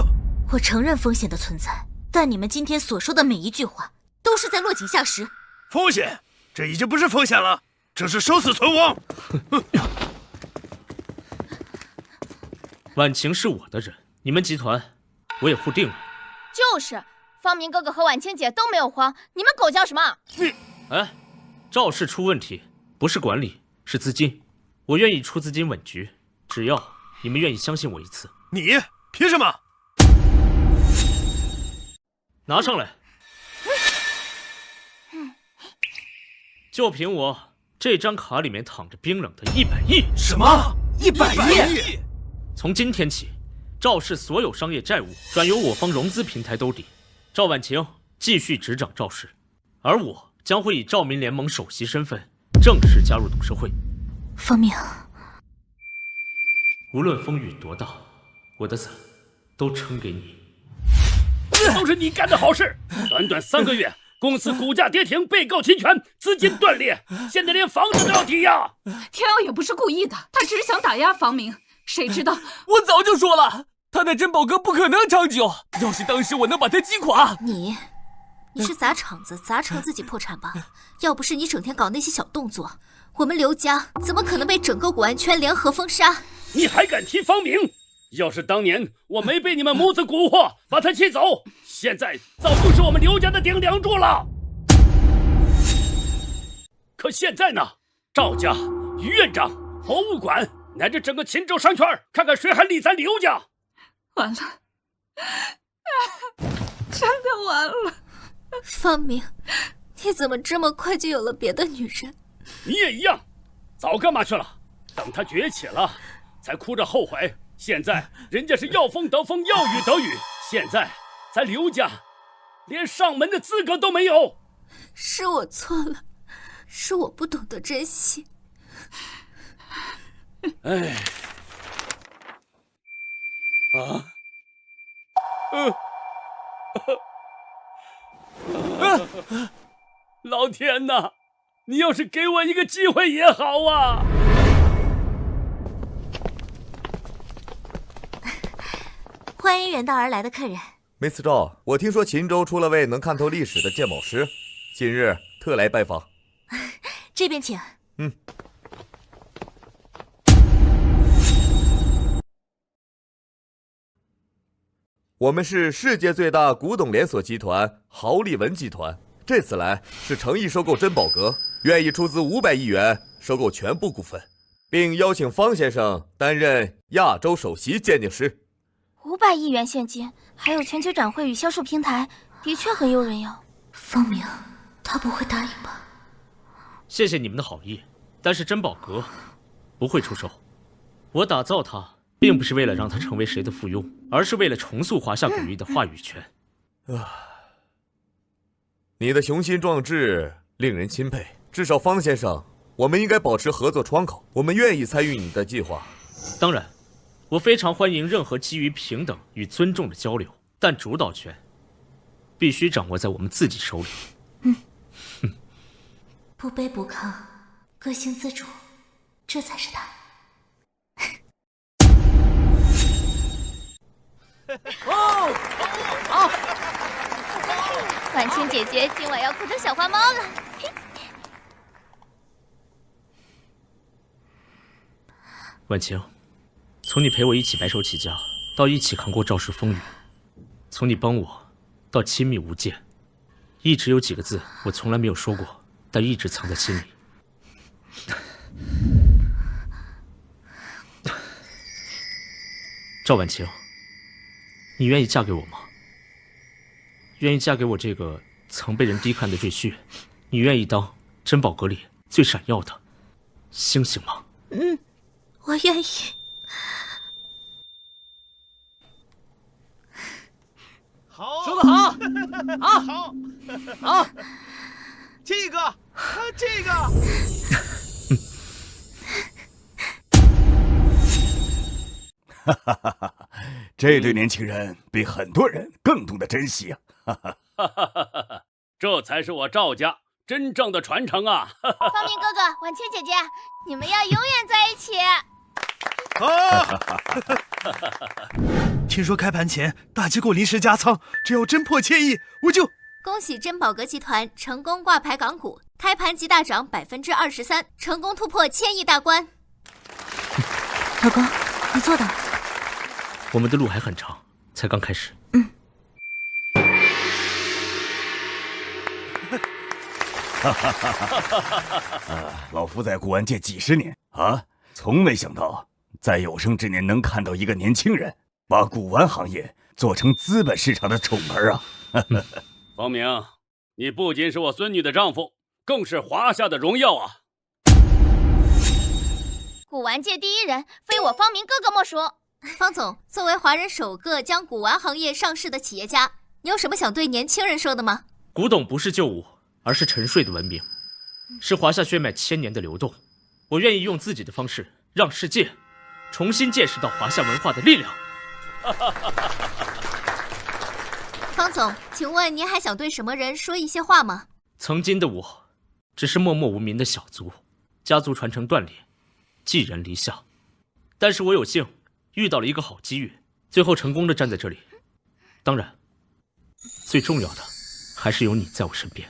我承认风险的存在，但你们今天所说的每一句话，都是在落井下石。风险？这已经不是风险了，这是生死存亡。婉晴是我的人，你们集团我也互定了。就是，方明哥哥和婉清姐都没有慌，你们狗叫什么？哎，赵氏出问题，不是管理，是资金。我愿意出资金稳局，只要你们愿意相信我一次。你凭什么？拿上来。就凭我这张卡里面躺着冰冷的100亿。什么？100亿？从今天起，赵氏所有商业债务转由我方融资平台兜底，赵婉晴继续执掌赵氏，而我将会以赵民联盟首席身份正式加入董事会。方明，无论风雨多大，我的伞都撑给你。都是你干的好事！短短3个月，公司股价跌停，被告侵权，资金断裂，现在连房子都要抵押。天傲也不是故意的，他只是想打压方明，谁知道我早就说了，他在珍宝阁不可能长久。要是当时我能把他击垮，你是砸场子砸成自己破产吧？要不是你整天搞那些小动作，我们刘家怎么可能被整个古玩圈联合封杀？你还敢提方明？要是当年我没被你们母子蛊惑，把他气走，现在早就是我们刘家的顶梁柱了。可现在呢？赵家、于院长、博物馆，乃至整个秦州商圈，看看谁还理咱刘家。完了，真的完了。方明，你怎么这么快就有了别的女人？你也一样，早干嘛去了？等他崛起了，才哭着后悔。现在人家是要风得风，要雨得雨，现在咱刘家连上门的资格都没有。是我错了，是我不懂得珍惜。哎，老天哪！你要是给我一个机会也好啊！欢迎远道而来的客人。梅次赵，我听说秦州出了位能看透历史的鉴宝师，今日特来拜访。这边请。我们是世界最大古董连锁集团豪利文集团，这次来是诚意收购珍宝阁，愿意出资500亿元收购全部股份，并邀请方先生担任亚洲首席鉴定师。500亿元现金，还有全球展会与销售平台，的确很诱人呀。方明，他不会答应吧？谢谢你们的好意，但是珍宝阁不会出售。我打造它，并不是为了让它成为谁的附庸，而是为了重塑华夏古玉的话语权。你的雄心壮志令人钦佩，至少方先生，我们应该保持合作窗口，我们愿意参与你的计划。当然，我非常欢迎任何基于平等与尊重的交流，但主导权必须掌握在我们自己手里。不卑不亢，个性自主，这才是他。婉清姐姐今晚要哭成小花猫了。婉清，从你陪我一起白手起家，到一起扛过赵氏风雨，从你帮我到亲密无间，一直有几个字我从来没有说过，但一直藏在心里。赵婉清，你愿意嫁给我吗？愿意嫁给我这个曾被人低看的赘婿？你愿意当珍宝阁里最闪耀的星星吗？我愿意。好，说得好啊！好，这个，这个。这对年轻人比很多人更懂得珍惜啊！这才是我赵家真正的传承啊！方明哥哥，婉清姐姐，你们要永远在一起。听说开盘前大机构临时加仓，只要真破1000亿，我就……恭喜珍宝阁集团成功挂牌港股，开盘即大涨23%，成功突破1000亿大关。老公，你做到。我们的路还很长，才刚开始。老夫在古玩界几十年啊，从没想到在有生之年能看到一个年轻人把古玩行业做成资本市场的宠儿啊！方明，你不仅是我孙女的丈夫，更是华夏的荣耀啊！古玩界第一人，非我方明哥哥莫属。方总，作为华人首个将古玩行业上市的企业家，你有什么想对年轻人说的吗？古董不是旧物，而是沉睡的文明，是华夏血脉1000年的流动。我愿意用自己的方式，让世界重新见识到华夏文化的力量。方总，请问您还想对什么人说一些话吗？曾经的我，只是默默无名的小卒，家族传承断裂，寄人篱下。但是我有幸遇到了一个好机遇，最后成功的站在这里。当然，最重要的还是有你在我身边。